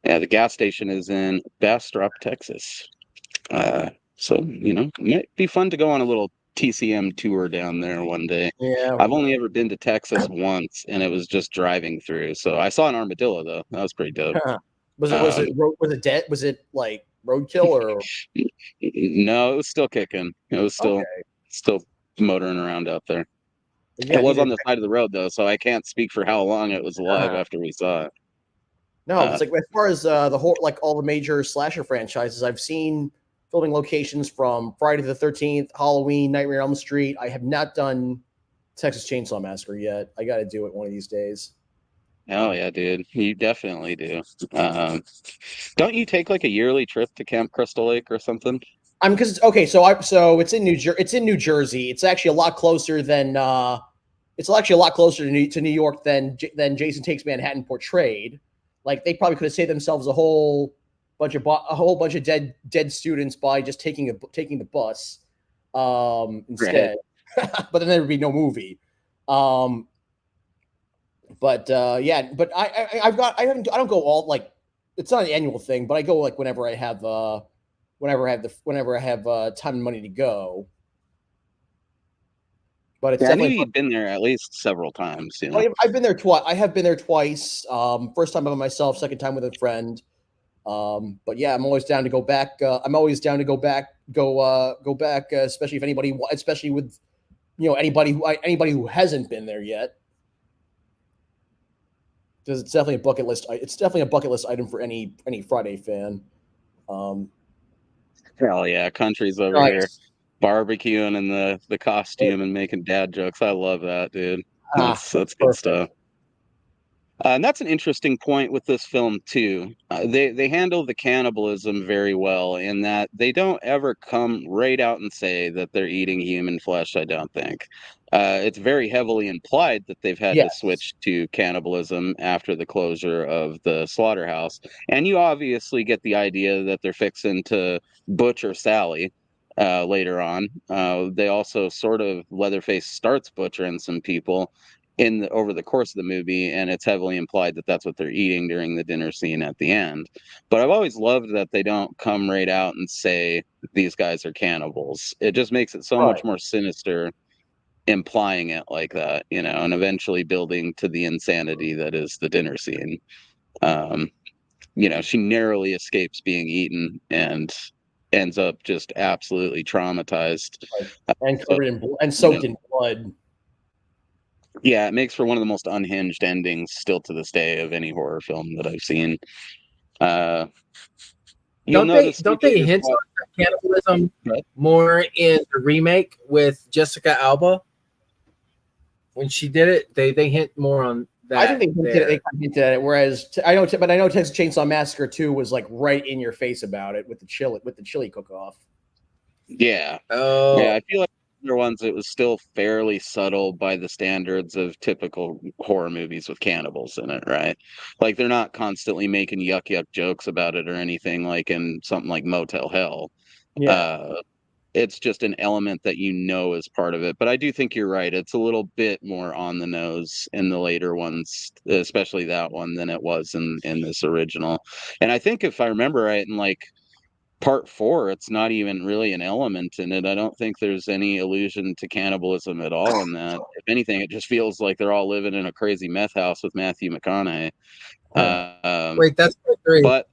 Yeah, the gas station is in Bastrop, Texas. So it might be fun to go on a little TCM tour down there one day. Yeah, I've only ever been to Texas once, and it was just driving through. So I saw an armadillo though. That was pretty dope. Was it dead? Was it like roadkill or? No, it was still kicking. It was still motoring around out there. Yeah, it was on the side of the road though, so I can't speak for how long it was alive after we saw it. No, it's like as far as the whole like all the major slasher franchises, I've seen filming locations from Friday the 13th, Halloween, Nightmare on Elm Street. I have not done Texas Chainsaw Massacre yet. I got to do it one of these days. Oh yeah, dude, you definitely do. Don't you take like a yearly trip to Camp Crystal Lake or something? Because okay, so it's in New Jersey. It's actually a lot closer than to New York than Jason Takes Manhattan portrayed. Like they probably could have saved themselves a whole bunch of dead students by just taking the bus instead. Right. But then there would be no movie. I don't go all like it's not an annual thing, but I go like whenever I have time and money to go. But it's I knew you'd been there at least several times. You know? I've been there twice. I have been there twice. First time by myself, second time with a friend. But yeah, I'm always down to go back. Go back, especially with anybody who hasn't been there yet. Because it's definitely a bucket list. It's definitely a bucket list item for any Friday fan. Hell yeah, country's over here barbecuing in the costume and making dad jokes. I love that, dude. That's good stuff. And that's an interesting point with this film too. They handle the cannibalism very well in that they don't ever come right out and say that they're eating human flesh. I don't think it's very heavily implied that they've had to switch to cannibalism after the closure of the slaughterhouse, and you obviously get the idea that they're fixing to butcher Sally later on. They also sort of Leatherface starts butchering some people over the course of the movie, and it's heavily implied that that's what they're eating during the dinner scene at the end. But I've always loved that they don't come right out and say these guys are cannibals. It just makes it so much more sinister implying it like that, and eventually building to the insanity that is the dinner scene. She narrowly escapes being eaten and ends up just absolutely traumatized and covered in blood and soaked in blood. Yeah, it makes for one of the most unhinged endings still to this day of any horror film that I've seen. Don't they hint on cannibalism more in the remake with Jessica Alba? When she did it, they hint more on that. I think they hinted at it. Whereas I know Texas Chainsaw Massacre 2 was like right in your face about it with the chili cook-off. Yeah. Oh. Yeah, I feel like other ones it was still fairly subtle by the standards of typical horror movies with cannibals in it, right? Like they're not constantly making yuck jokes about it or anything like in something like Motel Hell. it's just an element that is part of it. But I do think you're right. It's a little bit more on the nose in the later ones, especially that one, than it was in this original. And I think if I remember right, in like part 4, it's not even really an element in it. I don't think there's any allusion to cannibalism at all in that. If anything, it just feels like they're all living in a crazy meth house with Matthew McConaughey. Wait, that's part 3. But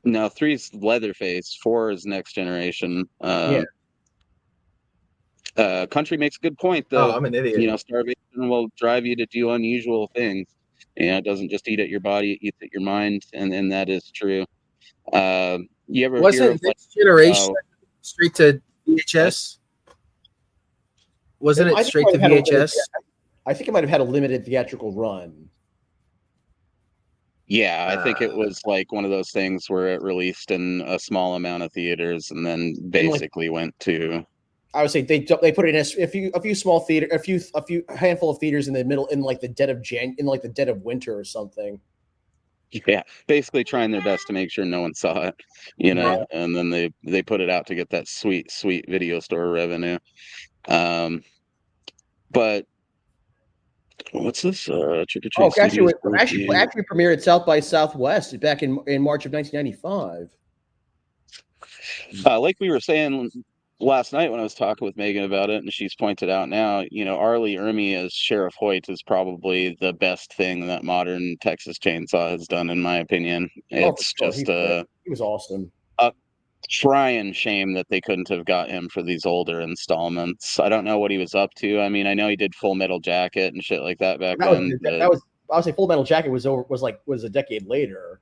no, 3's Leatherface, 4 is Next Generation. Country makes a good point, though. Oh, I'm an idiot. Starvation will drive you to do unusual things. It doesn't just eat at your body; it eats at your mind, and that is true. You ever hear Wasn't of Next Generation straight to VHS? Wasn't it straight to VHS? I think it might have had a limited theatrical run. Yeah, I think it was like one of those things where it released in a small amount of theaters and then basically went to. I would say they put it in a few small theater, a handful of theaters in the middle, in like the dead of winter or something. Yeah, basically trying their best to make sure no one saw it, Yeah. and then they put it out to get that sweet video store revenue. But what's this? Trick or Treat. Oh, actually premiered at South by Southwest back in March of 1995. Like we were saying last night when I was talking with Megan about it, and she's pointed out now, Arlie Ermy as Sheriff Hoyt is probably the best thing that modern Texas Chainsaw has done, in my opinion. It's just he was awesome. A crying shame that they couldn't have got him for these older installments. I don't know what he was up to. I mean, I know he did Full Metal Jacket and shit like that back then. I would say Full Metal Jacket was a decade later.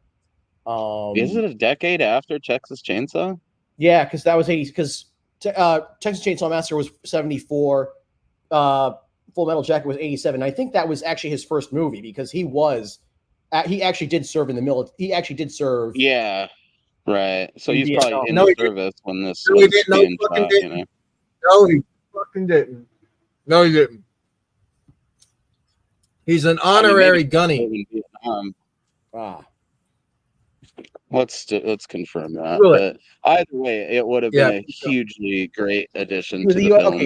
Is it a decade after Texas Chainsaw? Yeah, because that was 80s. Because Texas Chainsaw Massacre was 74. Full Metal Jacket was 87. I think that was actually his first movie because he actually did serve in the military. He actually did serve. Yeah, right. So he's probably in service when this was being shot, No, he fucking didn't. No, he didn't. He's an honorary gunny. Let's confirm that. Really? But either way, it would have been a hugely great addition to the film.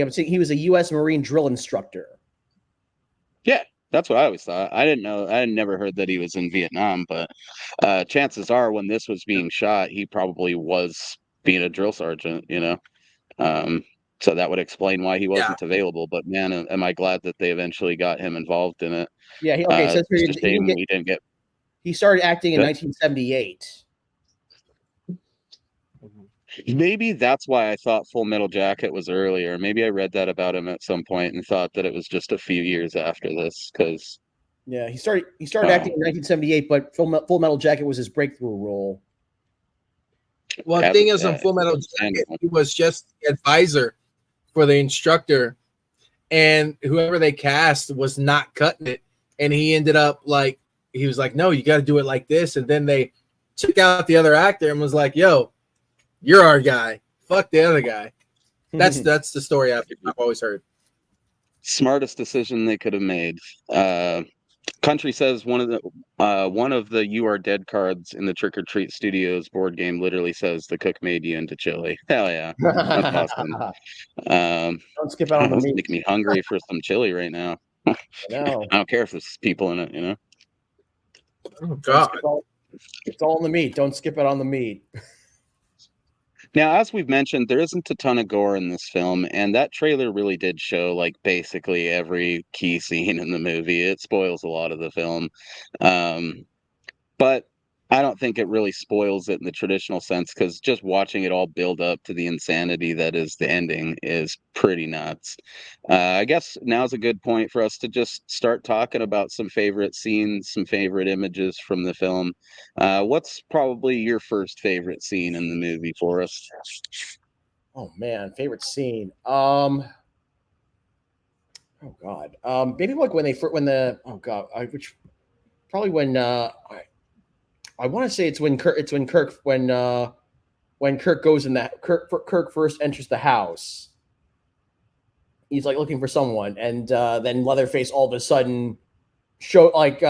I'm saying he was a U.S. Marine drill instructor. Yeah, that's what I always thought. I didn't know. I had never heard that he was in Vietnam, but chances are when this was being shot, he probably was being a drill sergeant, so that would explain why he wasn't available. But man, am I glad that they eventually got him involved in it. Yeah, he started acting in 1978. Maybe that's why I thought Full Metal Jacket was earlier. Maybe I read that about him at some point and thought that it was just a few years after this. Because he started acting in 1978, but Full Metal Jacket was his breakthrough role. Well, the thing is, on Full Metal Jacket, he was just the advisor for the instructor, and whoever they cast was not cutting it, and he ended up he was like, no, you got to do it like this. And then they took out the other actor and was like, yo, you're our guy. Fuck the other guy. That's the story I've always heard. Smartest decision they could have made. Country says one of the "You Are Dead" cards in the Trick or Treat Studios board game literally says the cook made you into chili. Hell yeah, that's awesome. Don't skip out on the meat. Making me hungry for some chili right now. I don't care if there's people in it, Oh God, it's all in the meat. Don't skip it on the meat. Now, as we've mentioned, there isn't a ton of gore in this film, and that trailer really did show basically every key scene in the movie. It spoils a lot of the film. But I don't think it really spoils it in the traditional sense, because just watching it all build up to the insanity that is the ending is pretty nuts. I guess now's a good point for us to just start talking about some favorite scenes, some favorite images from the film. What's probably your first favorite scene in the movie for us? Oh man, favorite scene. Oh God. Maybe I want to say it's when Kirk goes in that Kirk first enters the house. He's looking for someone, and then Leatherface all of a sudden shows up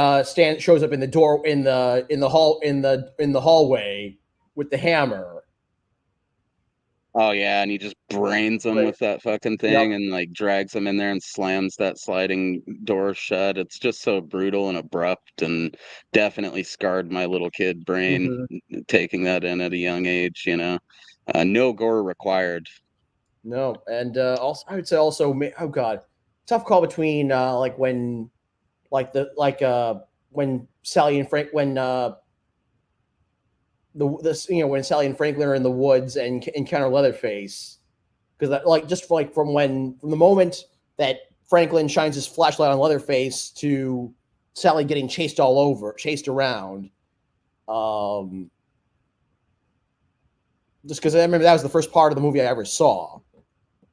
in the door in the hallway with the hammer. Oh yeah, and he just brains him with that fucking thing Yep. and like drags him in there and slams that sliding door shut. It's just so brutal and abrupt and definitely scarred my little kid brain Mhm. taking that in at a young age, you know. No gore required. No, and also I would say also, oh god, tough call between like when when Sally and Frank when when Sally and Franklin are in the woods and encounter Leatherface, because that like just like from the moment that Franklin shines his flashlight on Leatherface to Sally getting chased around. Just because I remember that was the first part of the movie I ever saw.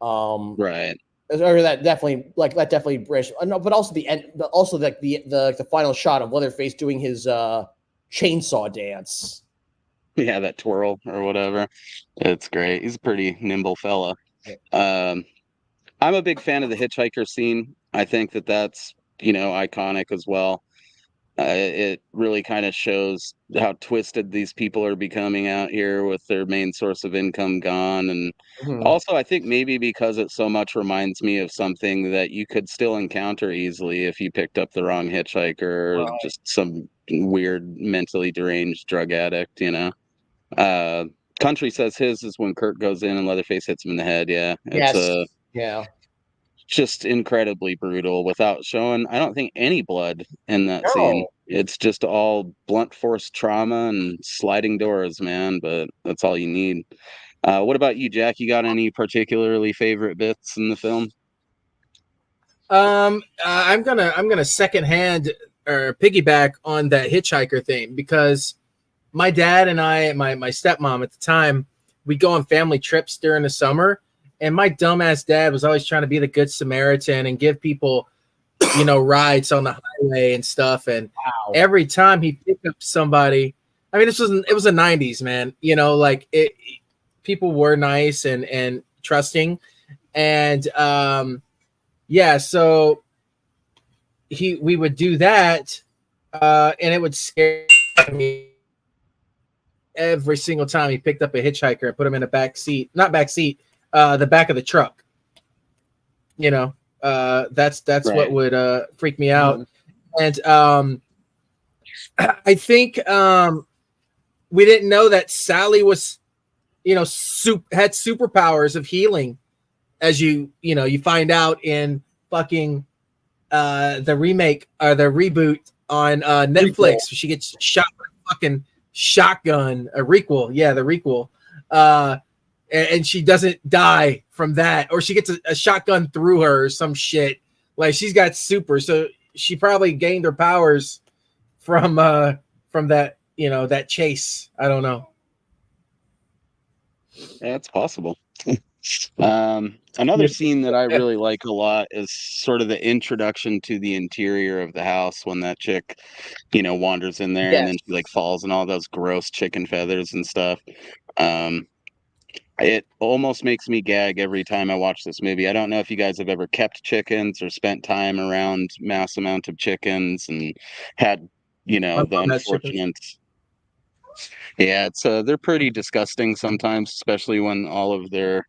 Right. Or that definitely bridged. No, but also the end, also the final shot of Leatherface doing his chainsaw dance. Yeah, that twirl or whatever. It's great. He's a pretty nimble fella. I'm a big fan of the hitchhiker scene. I think that that's, iconic as well. It really kind of shows how twisted these people are becoming out here with their main source of income gone. And Mhm. also, I think maybe because it so much reminds me of something that you could still encounter easily if you picked up the wrong hitchhiker or Right. just some weird mentally deranged drug addict, you know? Uh, Country says his is when Kurt goes in and Leatherface hits him in the head. Yeah, it's Yes. Yeah. just incredibly brutal without showing, I don't think, any blood in that scene. No. It's just all blunt force trauma and sliding doors, man, but that's all you need. What about you, Jack? You got any particularly favorite bits in the film? I'm gonna secondhand or piggyback on that hitchhiker thing because my dad and I, my stepmom at the time, we'd go on family trips during the summer, and my dumbass dad was always trying to be the good Samaritan and give people, rides on the highway and stuff. And Wow. every time he picked up somebody, I mean, it was the '90s, man. People were nice and trusting, and yeah, so we would do that, and it would scare me every single time he picked up a hitchhiker and put him in a back seat, not back seat, the back of the truck. That's what Right. would freak me out. Mhm. And I think we didn't know that Sally was, had superpowers of healing, as you find out in fucking the remake or the reboot on Netflix. She gets shot with a fucking shotgun, a requel. Yeah, the requel. And she doesn't die from that, or she gets a shotgun through her or some shit. Like, she's got super, so she probably gained her powers from that, that chase. I don't know. Yeah, it's possible. Another scene that I really like a lot is sort of the introduction to the interior of the house when that chick, wanders in there and Yes. then she like falls in all those gross chicken feathers and stuff. Um, it almost makes me gag every time I watch this movie. I don't know if you guys have ever kept chickens or spent time around mass amount of chickens and had, My the mom has chickens. unfortunate. Yeah, it's they're pretty disgusting sometimes, especially when all of their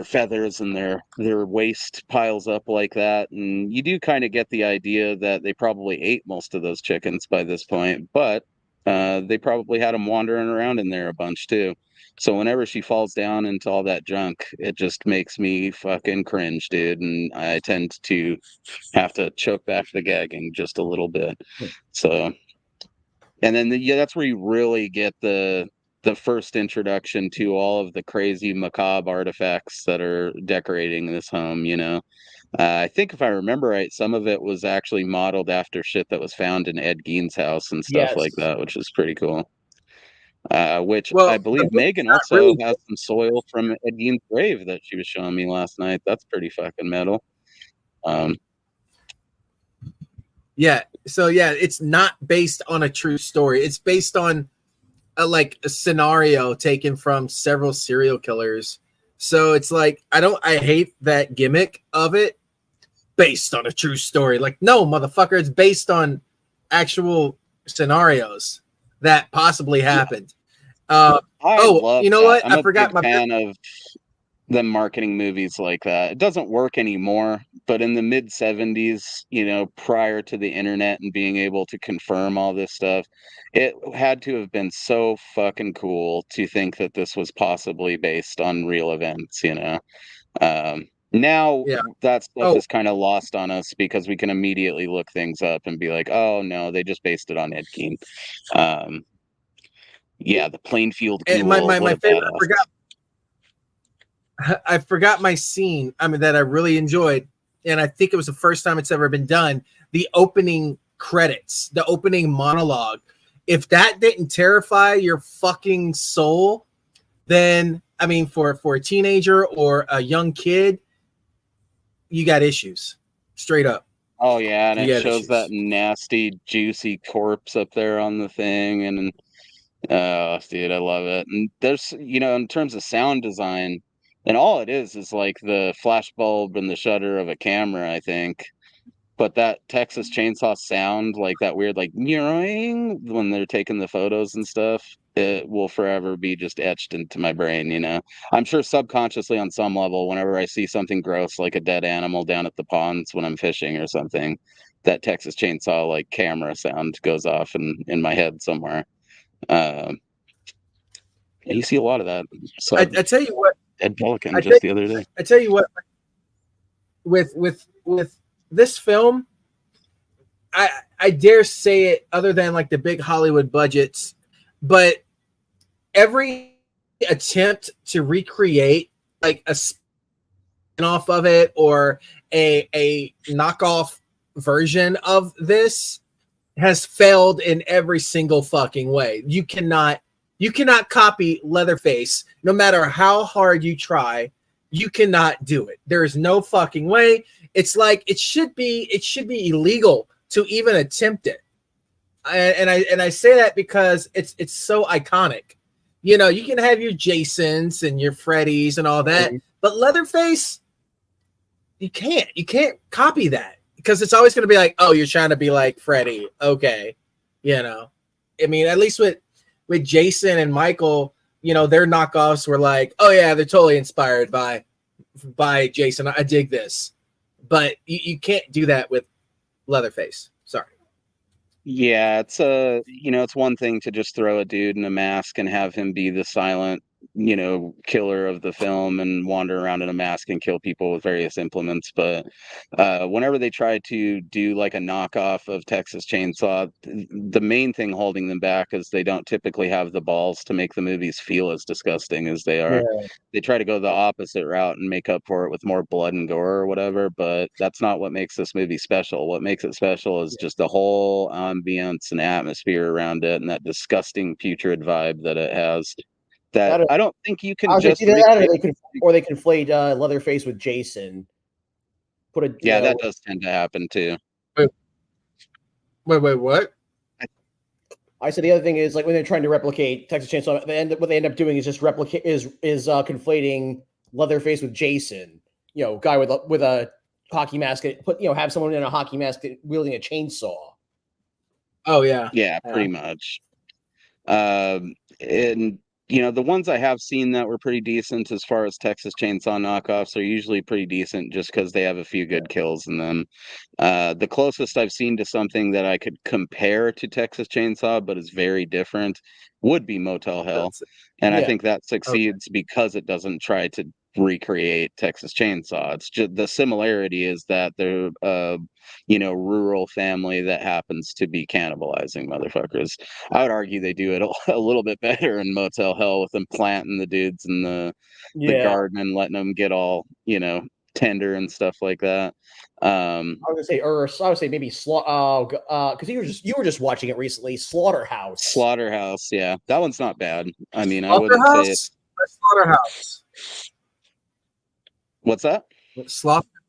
feathers and their waste piles up like that. And you do kind of get the idea that they probably ate most of those chickens by this point, but they probably had them wandering around in there a bunch too. So whenever she falls down into all that junk, it just makes me fucking cringe, dude. And I tend to have to choke back the gagging just a little bit. So, and then yeah, that's where you really get the first introduction to all of the crazy macabre artifacts that are decorating this home. I think if I remember right, some of it was actually modeled after shit that was found in Ed Gein's house and stuff like Yes. that, which is pretty cool. Which I Well, the believe movie's Megan not also really. has some soil from Ed Gein's grave that she was showing me last night. That's pretty fucking metal. Um, Yeah. So yeah, it's not based on a true story. It's based on a scenario taken from several serial killers. So it's like I hate that gimmick of it, based on a true story. Like, no, motherfucker, it's based on actual scenarios that possibly happened. love you know that. what? I'm I a forgot big fan of them marketing movies like that. It doesn't work anymore, but in the mid 70s, prior to the internet and being able to confirm all this stuff, it had to have been so fucking cool to think that this was possibly based on real events, Now Yeah. that stuff Oh, is kind of lost on us because we can immediately look things up and be like, oh no, they just based it on Ed Gein. Yeah, the Plainfield and Ghoul. my What a favorite. badass. I forgot my scene. I mean, that I really enjoyed, and I think it was the first time it's ever been done. The opening credits, the opening monologue. If that didn't terrify your fucking soul, then I mean, for a teenager or a young kid, you got issues, straight up. Oh yeah, and You it got shows issues. that nasty, juicy corpse up there on the thing, and dude, I love it. And there's, in terms of sound design, and all it is like the flash bulb and the shutter of a camera, I think. But that Texas Chainsaw sound, like that weird, like "meowing" when they're taking the photos and stuff, it will forever be just etched into my brain. I'm sure subconsciously on some level, whenever I see something gross like a dead animal down at the ponds when I'm fishing or something, that Texas Chainsaw like camera sound goes off in my head somewhere. And you see a lot of that. So I tell you what. Ed Pelican I just the other day. tell you what. With this film, I dare say it, other than like the big Hollywood budgets, but every attempt to recreate like a spin-off of it or a knockoff version of this has failed in every single fucking way. You cannot copy Leatherface no matter how hard you try. You cannot do it. There is no fucking way. It's like it should be illegal to even attempt it. And I say that because it's so iconic. You can have your Jasons and your Freddys and all that, but Leatherface, you can't copy that because it's always going to be like, oh, you're trying to be like Freddy. Okay. I mean, at least with Jason and Michael, their knockoffs were like, oh yeah, they're totally inspired by Jason. I dig this, but you can't do that with Leatherface. Sorry. Yeah, it's one thing to just throw a dude in a mask and have him be the silent, killer of the film and wander around in a mask and kill people with various implements. But whenever they try to do like a knockoff of Texas Chainsaw, the main thing holding them back is they don't typically have the balls to make the movies feel as disgusting as they are. Yeah. They try to go the opposite route and make up for it with more blood and gore or whatever, but that's not what makes this movie special. What makes it special is just the whole ambience and atmosphere around it and that disgusting putrid vibe that it has. That I don't think you can just or they conflate Leatherface with Jason. That does tend to happen too. Wait, what? I said the other thing is like when they're trying to replicate Texas Chainsaw, what they end up doing is just conflating Leatherface with Jason. Guy with a hockey mask. Have someone in a hockey mask wielding a chainsaw. Oh yeah, pretty much. And the ones I have seen that were pretty decent as far as Texas Chainsaw knockoffs are usually pretty decent just because they have a few good kills in them. The closest I've seen to something that I could compare to Texas Chainsaw, but is very different, would be Motel Hell. And I think that succeeds because it doesn't try to recreate Texas Chainsaw. It's just the similarity is that they're rural family that happens to be cannibalizing motherfuckers. I would argue they do it a little bit better in Motel Hell with them planting the dudes in the garden and letting them get all tender and stuff like that. I would say maybe because you were just watching it recently. Slaughterhouse, yeah, that one's not bad. I mean, I wouldn't say it's Slaughterhouse. What's that?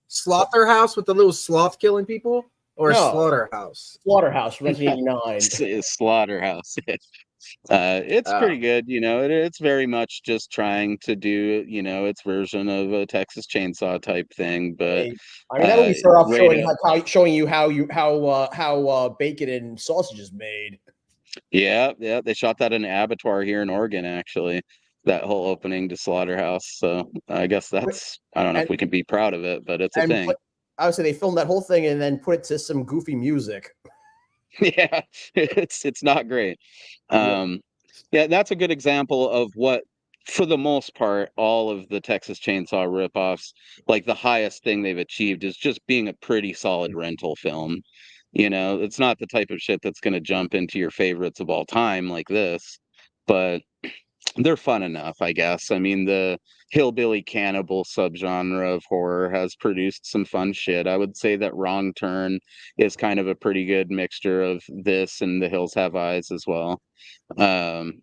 Slaughterhouse with the little sloth killing people, or Slaughterhouse? Slaughterhouse, 1989. Slaughterhouse. It's pretty good. It's very much just trying to do its version of a Texas Chainsaw type thing. But I mean, that movie started off showing you how bacon and sausage is made. Yeah, they shot that in an abattoir here in Oregon, actually. That whole opening to Slaughterhouse. So I guess that's, I don't know if And we can be proud of it, but it's a and thing. I would say they filmed that whole thing and then put it to some goofy music. Yeah, it's not great. Um, yeah, that's a good example of what, for the most part, all of the Texas Chainsaw ripoffs, like the highest thing they've achieved is just being a pretty solid rental film. You know, it's not the type of shit that's going to jump into your favorites of all time like this, but they're fun enough, I guess. I mean, the hillbilly cannibal subgenre of horror has produced some fun shit. I would say that Wrong Turn is kind of a pretty good mixture of this and The Hills Have Eyes as well. Um,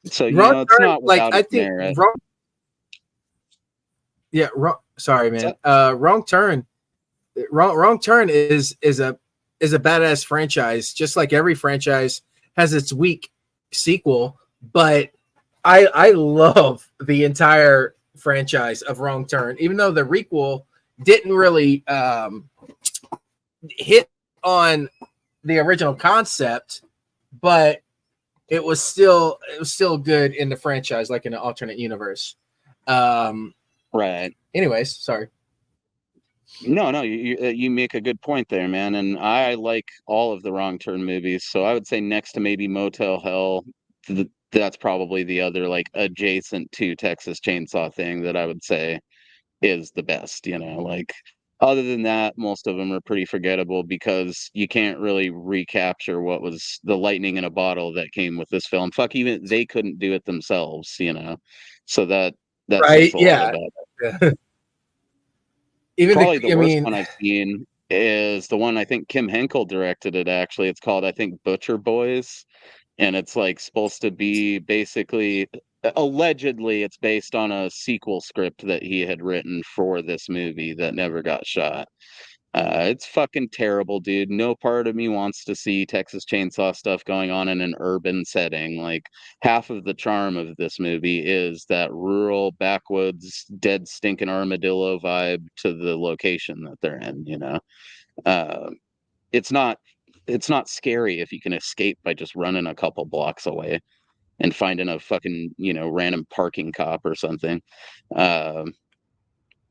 so Wrong it's Turn, not like without I its think merit. wrong. Yeah, wrong. Sorry, man. Wrong Turn. Wrong Turn is a badass franchise. Just like every franchise has its weak sequel, but I love the entire franchise of Wrong Turn, even though the requel didn't really hit on the original concept, but it was still good in the franchise, like in an alternate universe. Right. Anyways, sorry. No, you make a good point there, man. And I like all of the Wrong Turn movies, so I would say next to maybe Motel Hell, that's probably the other like adjacent to Texas Chainsaw thing that I would say is the best. Like other than that, most of them are pretty forgettable because you can't really recapture what was the lightning in a bottle that came with this film. Fuck, even they couldn't do it themselves. So that Right? says a lot Yeah. about it. Even Probably the I worst mean, one I've seen is the one I think Kim Henkel directed it, actually. It's called, I think, Butcher Boys, and it's, like, supposed to be basically allegedly, it's based on a sequel script that he had written for this movie that never got shot. It's fucking terrible, dude. No part of me wants to see Texas Chainsaw stuff going on in an urban setting. Like, half of the charm of this movie is that rural backwoods, dead stinking armadillo vibe to the location that they're in. Uh, it's not it's not scary if you can escape by just running a couple blocks away and finding a fucking, random parking cop or something. Um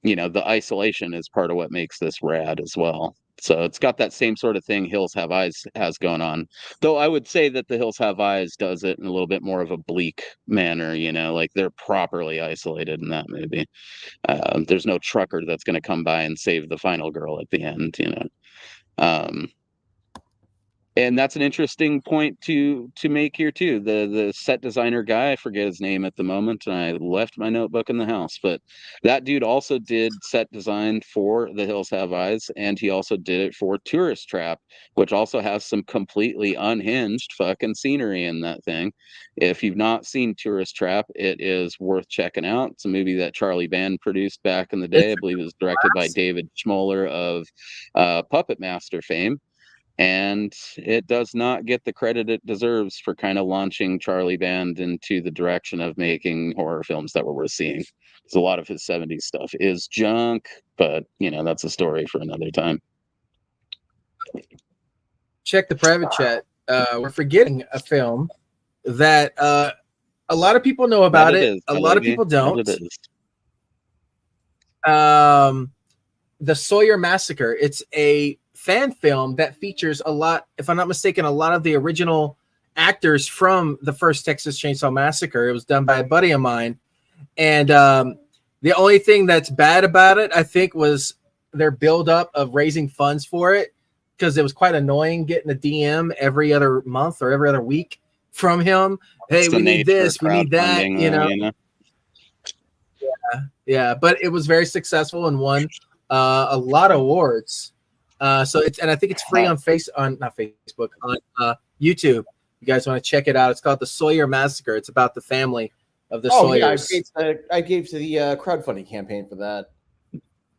the isolation is part of what makes this rad as well. So it's got that same sort of thing Hills Have Eyes has going on. Though I would say that the Hills Have Eyes does it in a little bit more of a bleak manner, like they're properly isolated in that movie. There's no trucker that's going to come by and save the final girl at the end. Um, and that's an interesting point to make here too. The set designer guy, I forget his name at the moment, and I left my notebook in the house, but that dude also did set design for The Hills Have Eyes, and he also did it for Tourist Trap, which also has some completely unhinged fucking scenery in that thing. If you've not seen Tourist Trap, it is worth checking out. It's a movie that Charlie Band produced back in the day. I believe it was directed by David Schmoller of Puppet Master fame, and it does not get the credit it deserves for kind of launching Charlie Band into the direction of making horror films that we're seeing. Because a lot of his 70s stuff is junk, but that's a story for another time. check the private chat. We're forgetting a film that a lot of people know about it. Is, a lot of people don't. It is. The Sawyer Massacre. It's a fan film that features a lot, if I'm not mistaken, a lot of the original actors from the first Texas Chainsaw Massacre. It was done by a buddy of mine. And the only thing that's bad about it, I think, was their buildup of raising funds for it, because it was quite annoying getting a DM every other month or every other week from him. Hey, we need this, we need that, Yeah, but it was very successful and won a lot of awards. So it's, and I think it's free on not Facebook, on YouTube. You guys want to check it out? It's called The Sawyer Massacre. It's about the family of the Sawyers. Yeah, I gave to the crowdfunding campaign for that.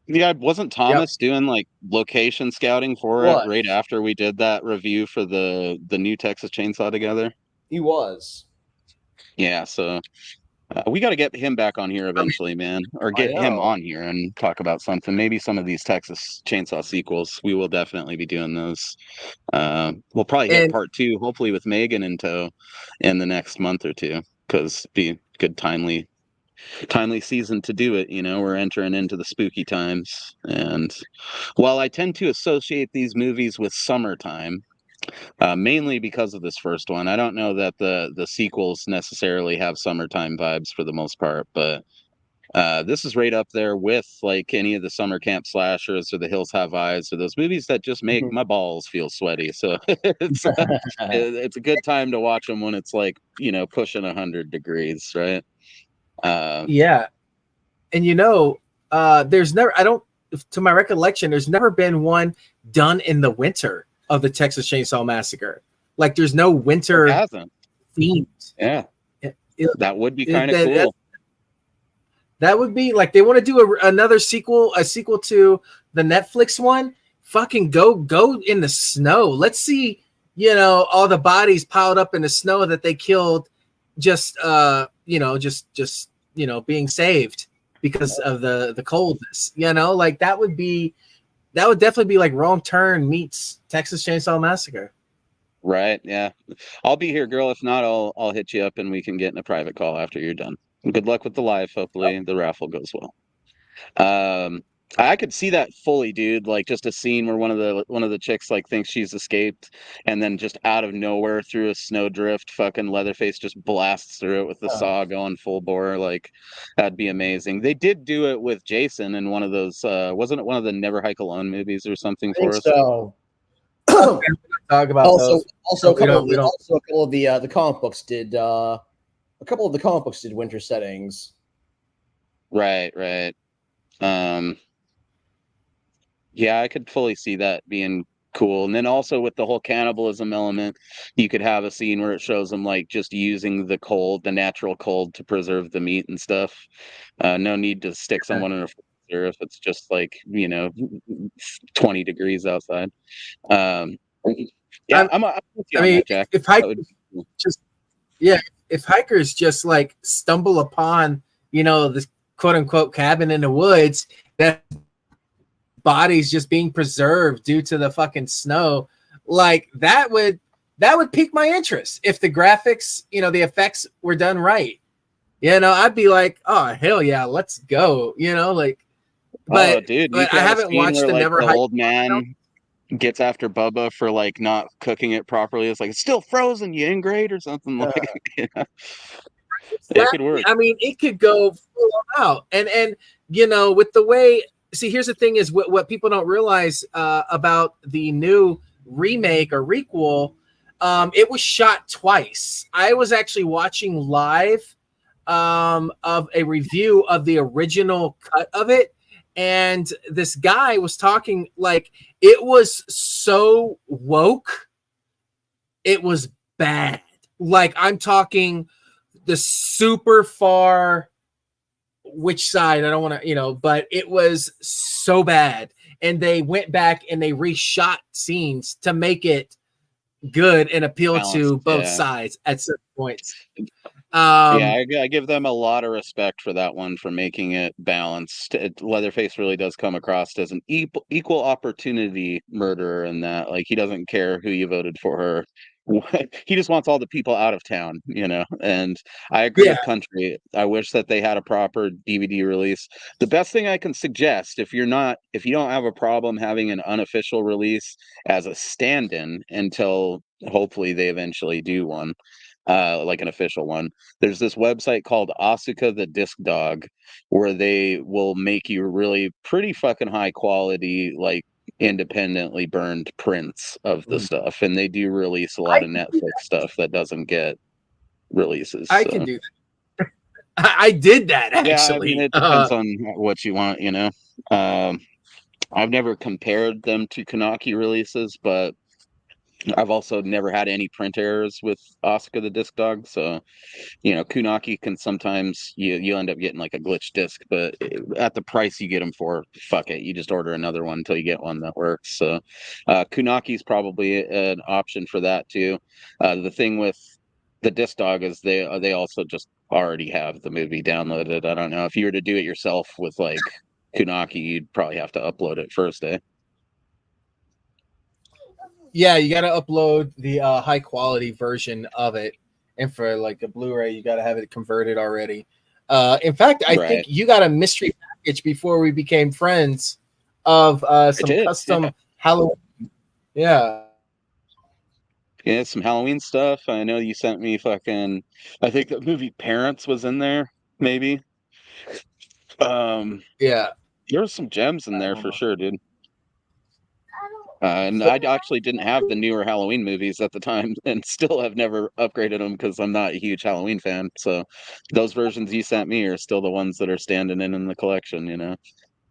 Yeah, wasn't Thomas doing like location scouting for it right after we did that review for the new Texas Chainsaw together? He was. Yeah, so We got to get him back on here eventually, man, or get him know. on here and talk about something. Maybe some of these Texas Chainsaw sequels. We will definitely be doing those. We'll probably hit And part 2, hopefully with Megan in tow, in the next month or two, because be good timely season to do it. You know, we're entering into the spooky times, and while I tend to associate these movies with summertime, mainly because of this first one. I don't know that the sequels necessarily have summertime vibes for the most part, but this is right up there with like any of the summer camp slashers or the Hills Have Eyes or those movies that just make my balls feel sweaty. So it's a good time to watch them when it's like, you know, pushing 100 degrees, right? yeah, and there's never, I don't, to my recollection, there's never been one done in the winter of the Texas Chainsaw Massacre. Like, there's no winter It hasn't. themes. Yeah, It- that would be kind of that- cool. That would be like, they want to do another sequel, a sequel to the Netflix one. Fucking go in the snow. Let's see, all the bodies piled up in the snow that they killed, just being saved because of the coldness. Like that would definitely be like Wrong Turn meets Texas Chainsaw Massacre. Right. Yeah. I'll be here, girl. If not, I'll hit you up and we can get in a private call after you're done. Good luck with the live. Hopefully the raffle goes well. I could see that fully, dude. Like just a scene where one of the chicks like thinks she's escaped, and then just out of nowhere through a snowdrift, fucking Leatherface just blasts through it with the saw going full bore. Like that'd be amazing. They did do it with Jason in one of those. Wasn't it one of the Never Hike Alone movies or something I think for us? so. Talk about also, those. a couple of the comic books did. A couple of the comic books did winter settings. Right. Yeah, I could fully see that being cool. And then also with the whole cannibalism element, you could have a scene where it shows them like just using the natural cold to preserve the meat and stuff. No need to stick someone in a freezer if it's just like, 20 degrees outside. I'm with you on that, Jack. If hikers just like stumble upon, this quote unquote cabin in the woods, that bodies just being preserved due to the fucking snow, like that would pique my interest if the graphics, the effects were done right. I'd be like, oh hell yeah, let's go. But dude, I haven't watched the Never Hike. Old man gets after Bubba for like not cooking it properly. It's like it's still frozen, you ingrate or something like. It could work. I mean, it could go full out, and with the way. See, here's the thing: is what people don't realize about the new remake or requel. It was shot twice. I was actually watching live of a review of the original cut of it, and this guy was talking like it was so woke. It was bad. Like I'm talking the super far. Which side I don't want to, but it was so bad, and they went back and they reshot scenes to make it good and appeal Balanced, to both yeah. sides at certain points. I give them a lot of respect for that one, for making it balanced. Leatherface really does come across as an equal opportunity murderer in that, like, he doesn't care who you voted for her. He just wants all the people out of town, and I agree with Country. I wish that they had a proper DVD release. The best thing I can suggest, if you don't have a problem having an unofficial release as a stand-in until hopefully they eventually do one, like an official one, there's this website called Asuka the Disc Dog, where they will make you really pretty fucking high quality, like independently burned prints of the stuff, and they do release a lot of Netflix stuff that doesn't get releases. I can do that. I did that actually. Yeah, I mean, it depends on what you want, I've never compared them to Kanaki releases, but I've also never had any print errors with Asuka the Disc Dog, so Kunaki can sometimes you end up getting like a glitch disc, but at the price you get them for, fuck it, you just order another one until you get one that works. So Kunaki's probably an option for that too. The thing with the disc dog is they also just already have the movie downloaded. I don't know if you were to do it yourself with like Kunaki, you'd probably have to upload it first, eh? Yeah, you got to upload the high quality version of it, and for like a Blu-ray, you got to have it converted already. In fact, I think you got a mystery package before we became friends of some custom Halloween. Yeah. Yeah, some Halloween stuff. I know you sent me fucking. I think the movie Parents was in there, maybe. Yeah. There was some gems in there for sure, dude. And I actually didn't have the newer Halloween movies at the time, and still have never upgraded them because I'm not a huge Halloween fan. So those versions you sent me are still the ones that are standing in the collection. You know,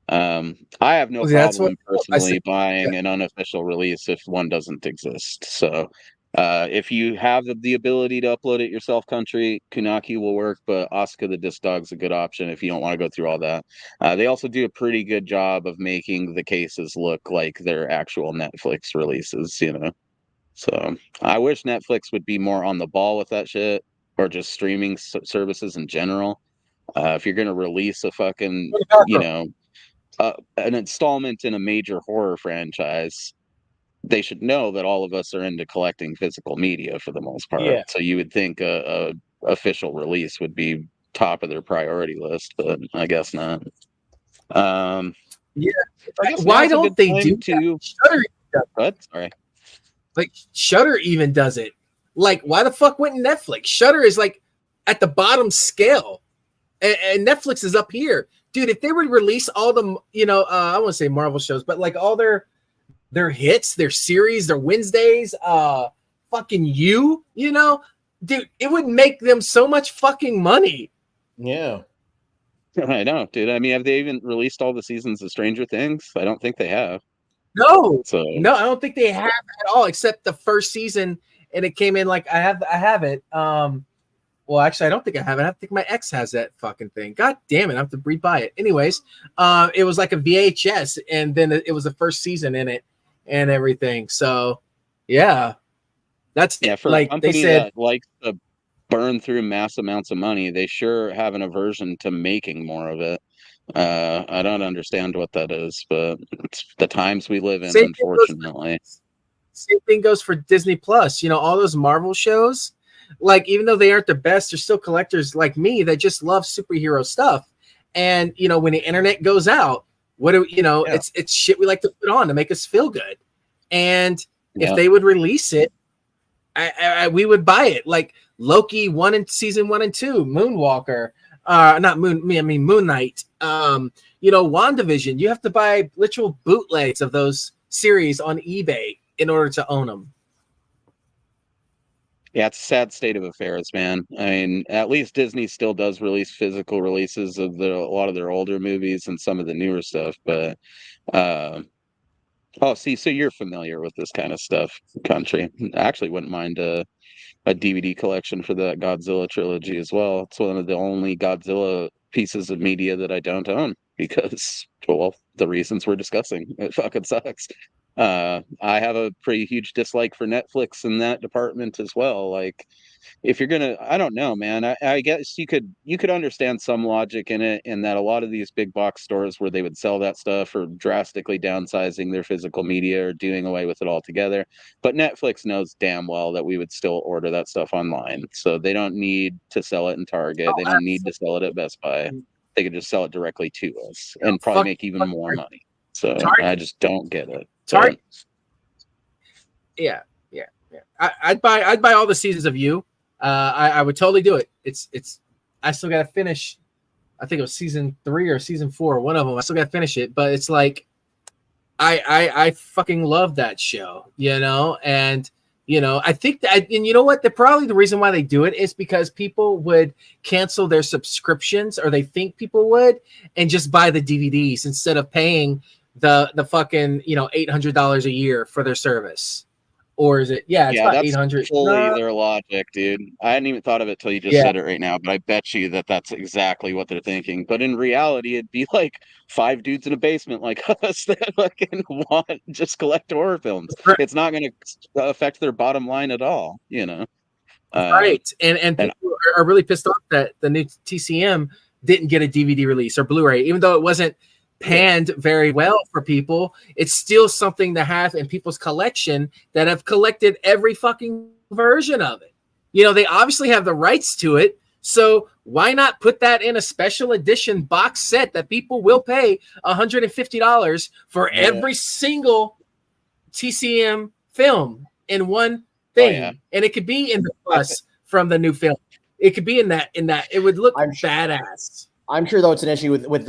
I have no problem personally buying an unofficial release if one doesn't exist. So if you have the ability to upload it yourself, country, Kunaki will work, but Asuka the Disc Dog's a good option if you don't want to go through all that. They also do a pretty good job of making the cases look like they're actual Netflix releases, you know. So I wish Netflix would be more on the ball with that shit, or just streaming services in general. If you're gonna release a fucking, you know, an installment in a major horror franchise, they should know that all of us are into collecting physical media for the most part. Yeah. So you would think a official release would be top of their priority list, but I guess not. Yeah. I guess why don't they do to Shudder? What? Sorry. Like Shudder even does it. Like, why the fuck wouldn't Netflix? Shudder is like at the bottom scale, and Netflix is up here, dude. If they would release all the, you know, I won't say Marvel shows, but like all their hits, their series, their Wednesdays, fucking you know, dude, it would make them so much fucking money. Yeah. I know, dude. I mean, have they even released all the seasons of Stranger Things? I don't think they have. No, so no, I don't think they have at all, except the first season, and it came in like I have it. Well, actually, I don't think I have it. I think my ex has that fucking thing. God damn it, I have to rebuy it. Anyways, it was like a VHS, and then it was the first season in it and everything. So, yeah, that's for like a company they said, that likes to burn through mass amounts of money, they sure have an aversion to making more of it. I don't understand what that is, but it's the times we live in, unfortunately. Same thing goes for Disney Plus. You know, all those Marvel shows, like, even though they aren't the best, they're still collectors like me that just love superhero stuff. And, you know, when the internet goes out, what do you know, it's shit we like to put on to make us feel good. And if they would release it, we would buy it. Like Loki season 1 and 2, Moonwalker, Moon Knight, you know, WandaVision. You have to buy literal bootlegs of those series on eBay in order to own them. Yeah, it's a sad state of affairs, man. I mean, at least Disney still does release physical releases of a lot of their older movies and some of the newer stuff, but so you're familiar with this kind of stuff, country. I actually wouldn't mind a DVD collection for the Godzilla trilogy as well. It's one of the only Godzilla pieces of media that I don't own because, well, the reasons we're discussing. It fucking sucks. I have a pretty huge dislike for Netflix in that department as well. Like, if you're gonna, I don't know, man. I guess you could understand some logic in it, in that a lot of these big box stores where they would sell that stuff are drastically downsizing their physical media or doing away with it altogether. But Netflix knows damn well that we would still order that stuff online, so they don't need to sell it in Target. They don't need to sell it at Best Buy. They could just sell it directly to us and probably make even more money. So I just don't get it. Target. Yeah. I'd buy all the seasons of You. I would totally do it. It's I still gotta finish. I think it was season 3 or season 4, one of them. I still gotta finish it, but it's like I fucking love that show, you know. And you know, I think that, and you know what? Probably the reason why they do it is because people would cancel their subscriptions, or they think people would, and just buy the DVDs instead of paying the fucking, you know, $800 a year for their service. Or is it? Yeah, it's about that's 800. Fully their logic, dude. I hadn't even thought of it till you just said it right now, but I bet you that that's exactly what they're thinking. But in reality, it'd be like 5 dudes in a basement like us that fucking want just collect horror films. It's not going to affect their bottom line at all, you know. Right, and people are really pissed off that the new TCM didn't get a DVD release or Blu-ray, even though it wasn't panned very well for people. It's still something to have in people's collection that have collected every fucking version of it. You know, they obviously have the rights to it, so why not put that in a special edition box set that people will pay $150 for every single TCM film in one thing, and it could be in the plus from the new film. It could be in that. It would look badass. I'm sure though it's an issue with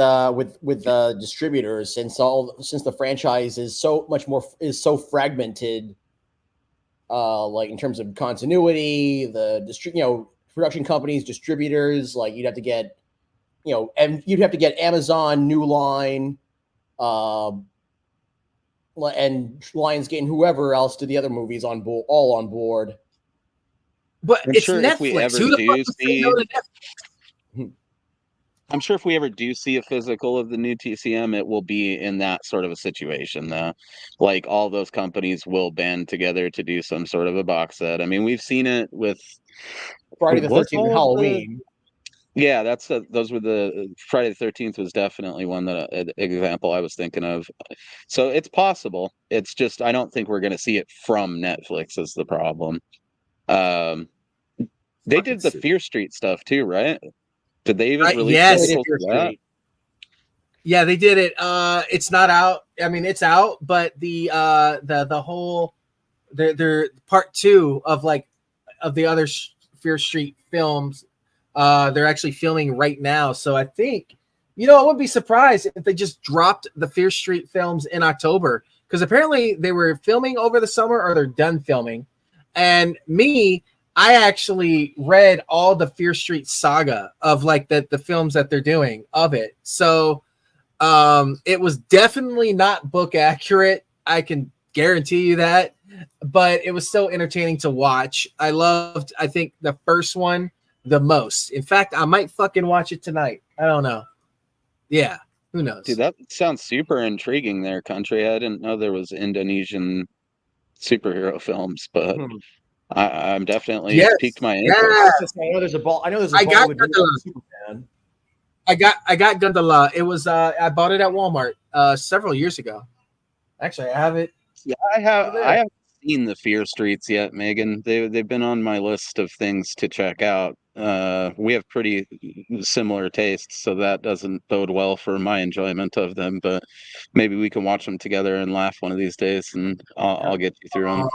distributors since the franchise is so fragmented, like in terms of continuity, production companies, distributors, like you'd have to get Amazon, New Line, and Lionsgate and whoever else did the other movies all on board. But it's Netflix. Who the fuck is saying no to Netflix? I'm sure if we ever do see a physical of the new TCM, it will be in that sort of a situation, though. Like all those companies will band together to do some sort of a box set. I mean, we've seen it with Friday the 13th and Halloween. Yeah, those were the Friday the 13th was definitely one example I was thinking of. So it's possible. It's just I don't think we're going to see it from Netflix is the problem. They did the Fear Street stuff too, right? Did they even release that? Yeah, they did it. It's not out. I mean, it's out, but the whole their part 2 of the other Fear Street films, they're actually filming right now. So I think, I wouldn't be surprised if they just dropped the Fear Street films in October, because apparently they were filming over the summer or they're done filming. And I actually read all the Fear Street saga of the films that they're doing of it. So it was definitely not book accurate. I can guarantee you that, but it was still entertaining to watch. I think the first one the most. In fact, I might fucking watch it tonight. I don't know. Yeah. Who knows? Dude, that sounds super intriguing there, country. I didn't know there was Indonesian superhero films, but I'm definitely piqued my interest. I know there's a ball. I got Superman. I got Gundala. It was I bought it at Walmart several years ago. Actually, I have it. Yeah, I haven't seen the Fear Streets yet, Megan. They've been on my list of things to check out. We have pretty similar tastes, so that doesn't bode well for my enjoyment of them. But maybe we can watch them together and laugh one of these days, and I'll get you through them.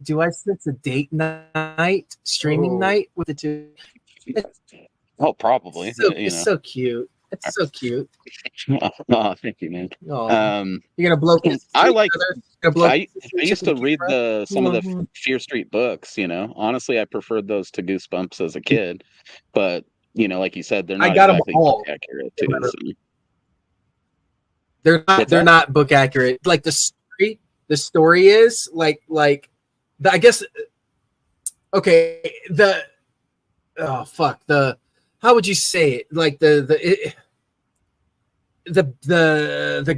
Do I sense a date night, streaming night with the two? Oh, probably. It's so cute. It's so cute. Oh, thank you, man. You're gonna blow. I used to read some of the Fear Street books. Honestly, I preferred those to Goosebumps as a kid. But like you said, they're not exactly book accurate too. So. They're not book accurate. Like the story is I guess. Okay, how would you say it? Like the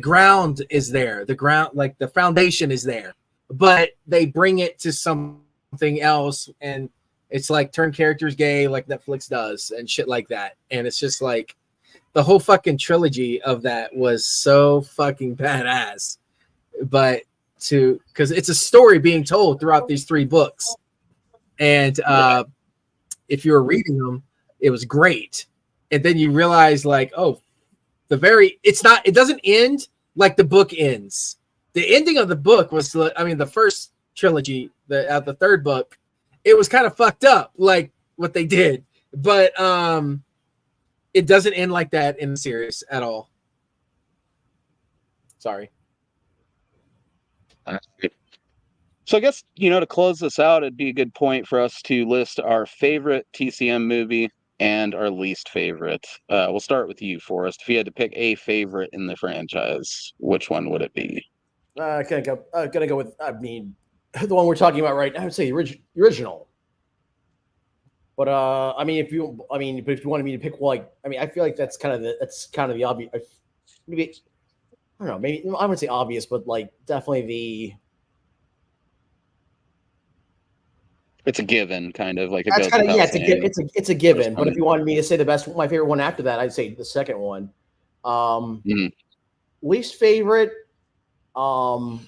ground is there. The ground, like the foundation is there, but they bring it to something else, and it's like turn characters gay, like Netflix does, and shit like that. And it's just like the whole fucking trilogy of that was so fucking badass. But because it's a story being told throughout these 3 books, and if you were reading them, it was great. And then you realize it doesn't end like the book ends. The ending of the book was, the first trilogy, the 3rd book, it was kind of fucked up, like what they did. But it doesn't end like that in the series at all. Sorry. So I guess, to close this out, it'd be a good point for us to list our favorite TCM movie and our least favorite. We'll start with you, Forrest. If you had to pick a favorite in the franchise, which one would it be? Gonna go with, the one we're talking about right now. I would say the original. But if you wanted me to pick, I feel like that's kind of the obvious. Maybe I don't know. Maybe I wouldn't say obvious, but definitely It's a given, kind of like it That's goes kind of without saying. it's a given. But one. if you wanted me to say my favorite one after that, I'd say the second one. Mhm. Least favorite, probably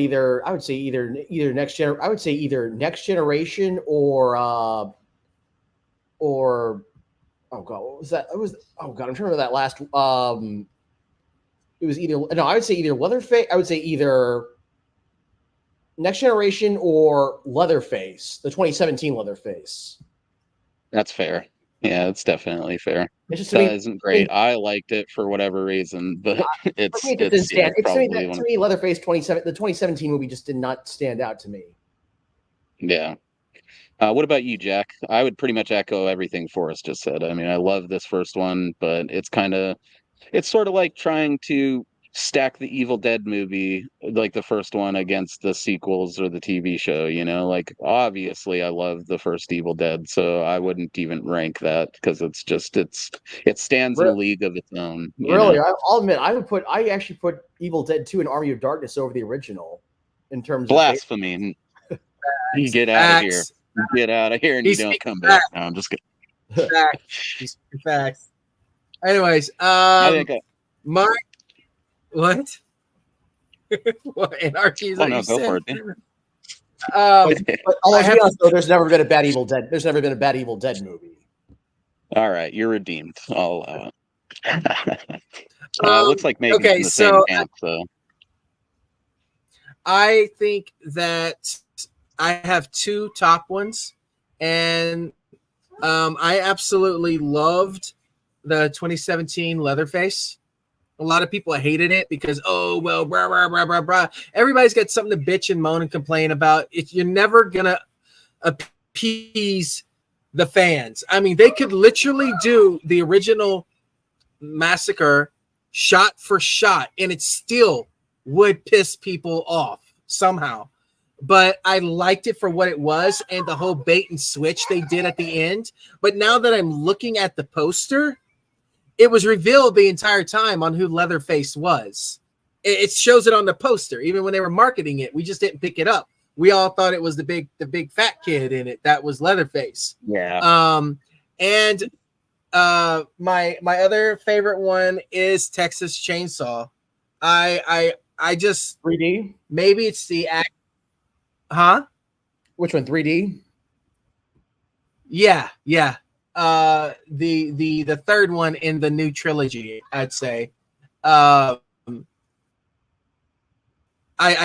either I would say either next gen. I would say either Next Generation or oh god, what was that? It was oh god, I'm trying to remember that last. It was either no, I would say either Leatherface. I would say either Next Generation or Leatherface, the 2017 Leatherface. That's fair. Yeah, it's definitely fair. It's just That isn't great. I liked it for whatever reason, but it's for me, it didn't stand. It's probably to me, Leatherface the 2017 movie just did not stand out to me. Yeah. What about you, Jack? I would pretty much echo everything Forrest just said. I mean, I love this first one, but it's sort of like trying to stack the Evil Dead movie, like the first one, against the sequels or the TV show, you know? Like, obviously, I love the first Evil Dead, so I wouldn't even rank that because it stands in a league of its own. Really, I'll admit, I actually put Evil Dead 2 and Army of Darkness over the original in terms Blasphemy. You get out of here. You get out of here and you don't come back. No, I'm just kidding. Facts. Facts. Anyways, Mark, what? What anarchy? Oh no, go for it. but I'll be honest, though, there's never been a bad Evil Dead. There's never been a bad Evil Dead movie. All right, you're redeemed. I'll allow it. Looks like maybe okay, in the same camp. So I think that I have two top ones, and I absolutely loved the 2017 Leatherface. A lot of people hated it because, oh, well, blah, blah, blah, blah, blah. Everybody's got something to bitch and moan and complain about. You're never going to appease the fans. I mean, they could literally do the original Massacre shot for shot, and it still would piss people off somehow. But I liked it for what it was and the whole bait and switch they did at the end. But now that I'm looking at the poster, it was revealed the entire time on who Leatherface was. It shows it on the poster. Even when they were marketing it, we just didn't pick it up. We all thought it was the big fat kid in it. That was Leatherface. Yeah. And my other favorite one is Texas Chainsaw. I just 3D. Maybe it's the act. Huh? Which one? 3D? Yeah. The third one in the new trilogy, I'd say. I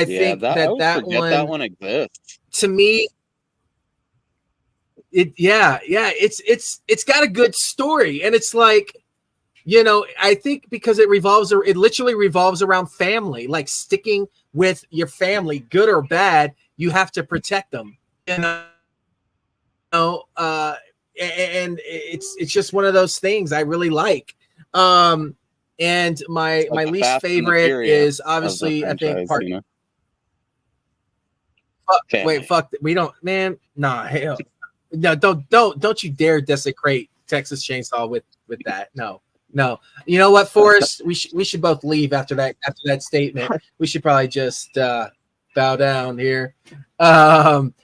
think that one exists. To me, it's got a good story, and it's like, you know, I think because it literally revolves around family, like sticking with your family, good or bad, you have to protect them, you know. And it's just one of those things I really like. And my least favorite is obviously, I think, part. You know? Fuck. We don't, man. Nah, hell, no. Don't you dare desecrate Texas Chainsaw with that. No. You know what, Forrest? We should both leave after that statement. We should probably just bow down here. That'd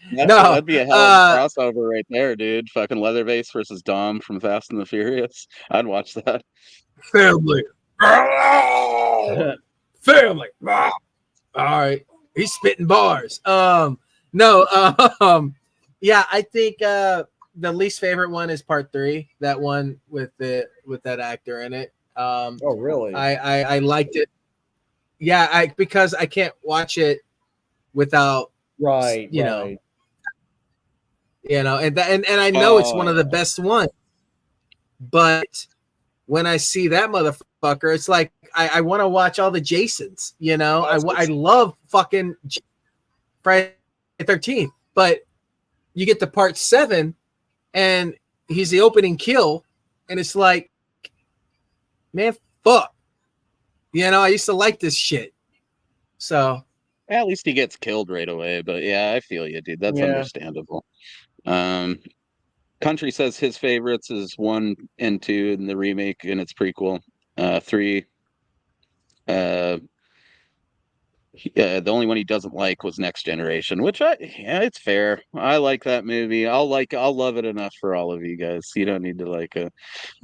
be a hell of a crossover right there, dude. Fucking Leatherface versus Dom from Fast and the Furious. I'd watch that. Family. Family. All right. He's spitting bars. Yeah, I think the least favorite one is part 3. That one with that actor in it. Oh, really? I liked it. Yeah, because I can't watch it without you know, and I know it's one of the best ones, but when I see that motherfucker, it's like I want to watch all the Jasons, you know. I love fucking Friday the 13th, but you get to part 7 and he's the opening kill, and it's like, man, fuck, you know. I used to like this shit, so. At least he gets killed right away, but yeah, I feel you, dude. That's understandable. Country says his favorites is 1 and 2 in the remake and its prequel. 3. The only one he doesn't like was Next Generation, which it's fair. I like that movie. I'll love it enough for all of you guys. You don't need to like it.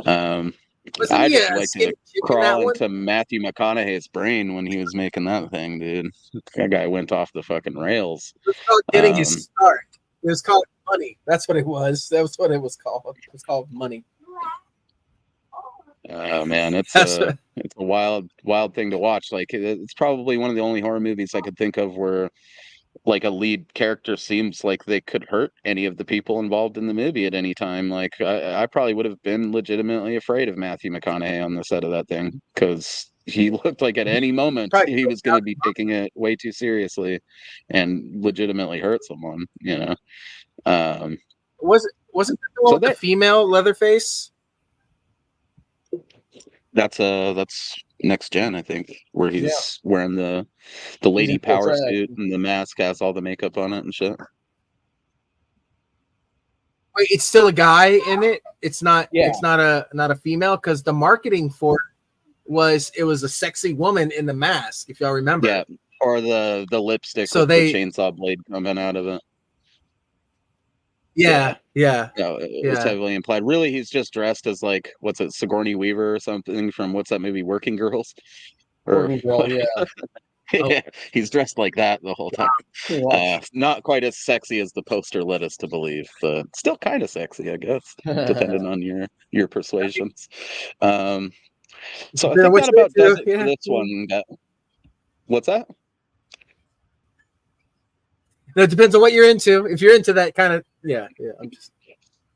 Um, Wasn't I he just a like to skinny chick in that crawl one? into Matthew McConaughey's brain when he was making that thing, dude. That guy went off the fucking rails. It was called Getting His Um, Start. It was called Money. That's what it was. That was what it was called. It was called Money. Man, That's it's a wild thing to watch. Like it's probably one of the only horror movies I could think of where like a lead character seems like they could hurt any of the people involved in the movie at any time. Like I probably would have been legitimately afraid of Matthew McConaughey on the set of that thing because he looked like at any moment probably he was going to be taking it way too seriously and legitimately hurt someone. wasn't that the one So with the that female Leatherface? that's Next Gen, I think, where he's wearing the He's lady in full power drag. suit and the mask has all the makeup on it and shit. Wait, it's still a guy in it. It's not. Yeah. It's not a female because the marketing for it was a sexy woman in the mask. If y'all remember. Yeah, or the lipstick So with they. the chainsaw blade coming out of it. Yeah. No, it was heavily implied. Really, he's just dressed as like what's it, Sigourney Weaver or something from what's that movie, Working Girls? Or Working Girl, yeah. yeah, he's dressed like that the whole time. Pretty much. Not quite as sexy as the poster led us to believe, but still kind of sexy, I guess, depending on your persuasions. So I think What that you about does into, it for this one. What's that? No, it depends on what you're into. If you're into that kind of, I'm just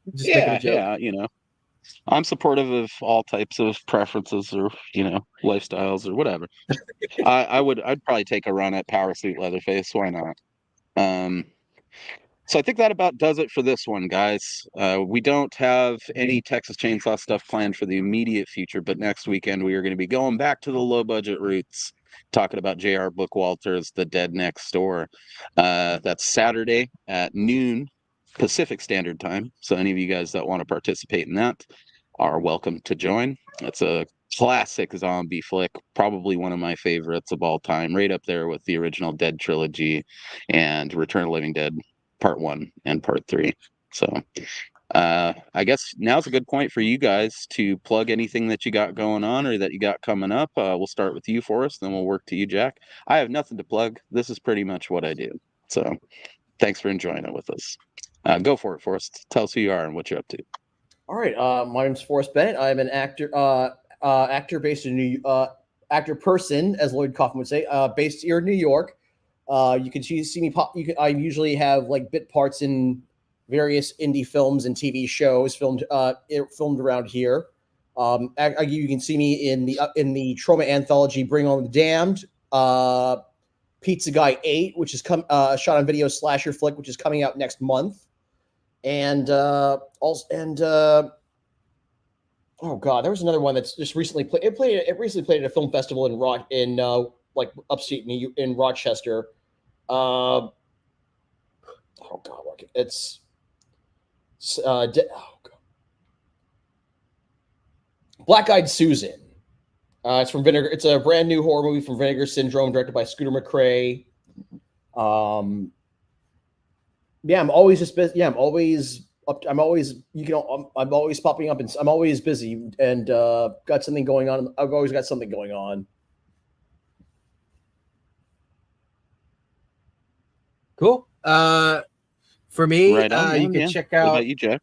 making a joke. I'm supportive of all types of preferences or lifestyles or whatever. I'd probably take a run at Power Suit Leatherface. Why not? So I think that about does it for this one, guys. We don't have any Texas Chainsaw stuff planned for the immediate future, but next weekend we are going to be going back to the low budget roots, talking about J.R. Bookwalter's The Dead Next Door. That's Saturday at noon Pacific Standard Time. So any of you guys that want to participate in that are welcome to join. It's a classic zombie flick, probably one of my favorites of all time, right up there with the original Dead trilogy and Return of the Living Dead Part 1 and Part 3. So I guess now's a good point for you guys to plug anything that you got going on or that you got coming up. We'll start with you, Forrest, then we'll work to you, Jack. I have nothing to plug. This is pretty much what I do. So thanks for enjoying it with us. Go for it, Forrest. Tell us who you are and what you're up to. All right. My name's Forrest Bennett. I'm an actor, actor based in actor person, as Lloyd Kaufman would say, based here in New York. You can see me pop. I usually have like bit parts in various indie films and TV shows filmed around here. You can see me in the trauma anthology "Bring On the Damned," Pizza Guy 8, which is shot on video slasher flick, which is coming out next month. And oh god, there was another one that's just recently played. It recently played at a film festival in like upstate in Rochester. Oh god, it's Black Eyed Susan. It's from Vinegar. It's a brand new horror movie from Vinegar Syndrome, directed by Scooter McCrae. I'm always just busy. I'm always popping up and I'm always busy and got something going on. I've always got something going on. Cool. For me, Right on, you can check What out. about you, Jack?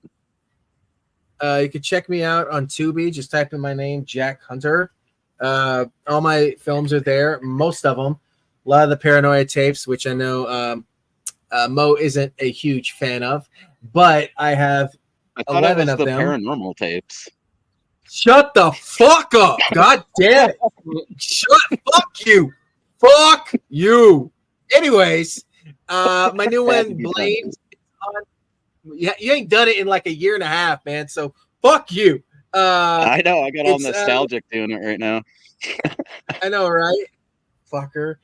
You can check me out on Tubi. Just type in my name, Jack Hunter. All my films are there. Most of them. A lot of the Paranoia tapes, which I know Mo isn't a huge fan of, but I have I thought 11 it was of the them. paranormal tapes. Shut the fuck up! God damn it! Fuck you! Fuck you! Anyways, my new one, Blamed. Yeah, you ain't done it in like a year and a half, man. So fuck you. I know. I got all nostalgic doing it right now. I know, right? Fucker.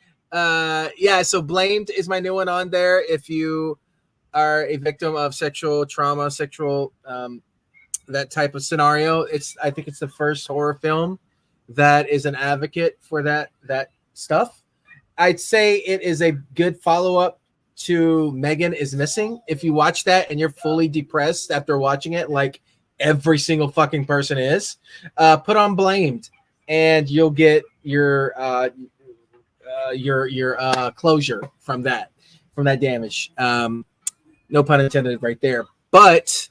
So Blamed is my new one on there. If you are a victim of sexual trauma, that type of scenario, I think it's the first horror film that is an advocate for that stuff. I'd say it is a good follow-up to Megan is Missing. If you watch that and you're fully depressed after watching it, like every single fucking person is, put on Blamed, and you'll get your closure from that damage. No pun intended right there. But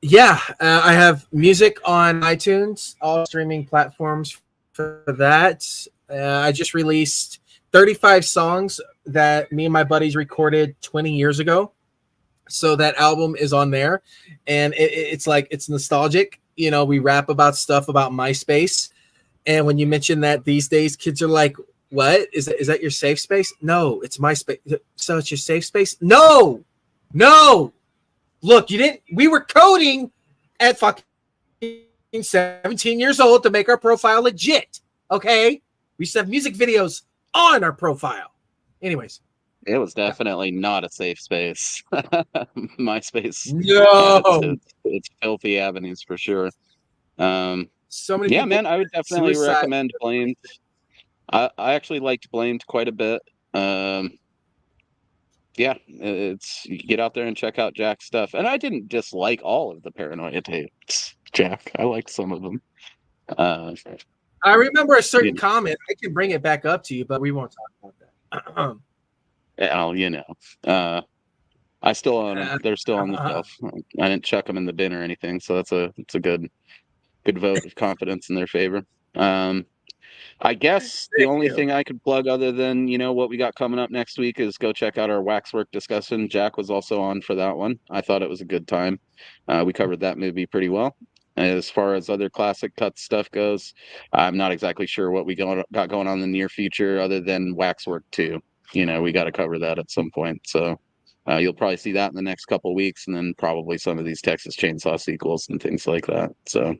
yeah, I have music on iTunes, all streaming platforms for that. I just released 35 songs that me and my buddies recorded 20 years ago. So that album is on there, and it's like, it's nostalgic. You know, we rap about stuff about MySpace. And when you mention that these days, kids are like, what? Is that your safe space? No, it's MySpace. So it's your safe space? No. Look, we were coding at fucking 17 years old to make our profile legit. Okay. We used to have music videos on our profile. Anyways. It was definitely not a safe space. MySpace. No. It's filthy avenues for sure. So many people, man, I would definitely recommend Blamed. I actually liked Blamed quite a bit. It's, you get out there and check out Jack's stuff. And I didn't dislike all of the Paranoia tapes, Jack. I liked some of them. I remember a certain comment. I can bring it back up to you, but we won't talk about that. I still own them. They're still on the shelf. I didn't chuck them in the bin or anything, so it's a good vote of confidence in their favor. I guess the only thing I could plug other than, what we got coming up next week is go check out our Waxwork discussion. Jack was also on for that one. I thought it was a good time. We covered that movie pretty well. As far as other classic Cutz stuff goes, I'm not exactly sure what we got going on in the near future other than Waxwork 2. We got to cover that at some point. So you'll probably see that in the next couple of weeks, and then probably some of these Texas Chainsaw sequels and things like that. So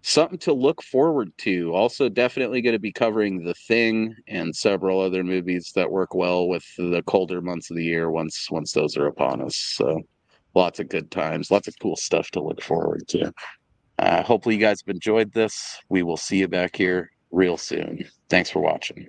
something to look forward to. Also, definitely going to be covering The Thing and several other movies that work well with the colder months of the year once those are upon us. So lots of good times, lots of cool stuff to look forward to. Hopefully you guys have enjoyed this. We will see you back here real soon. Thanks for watching.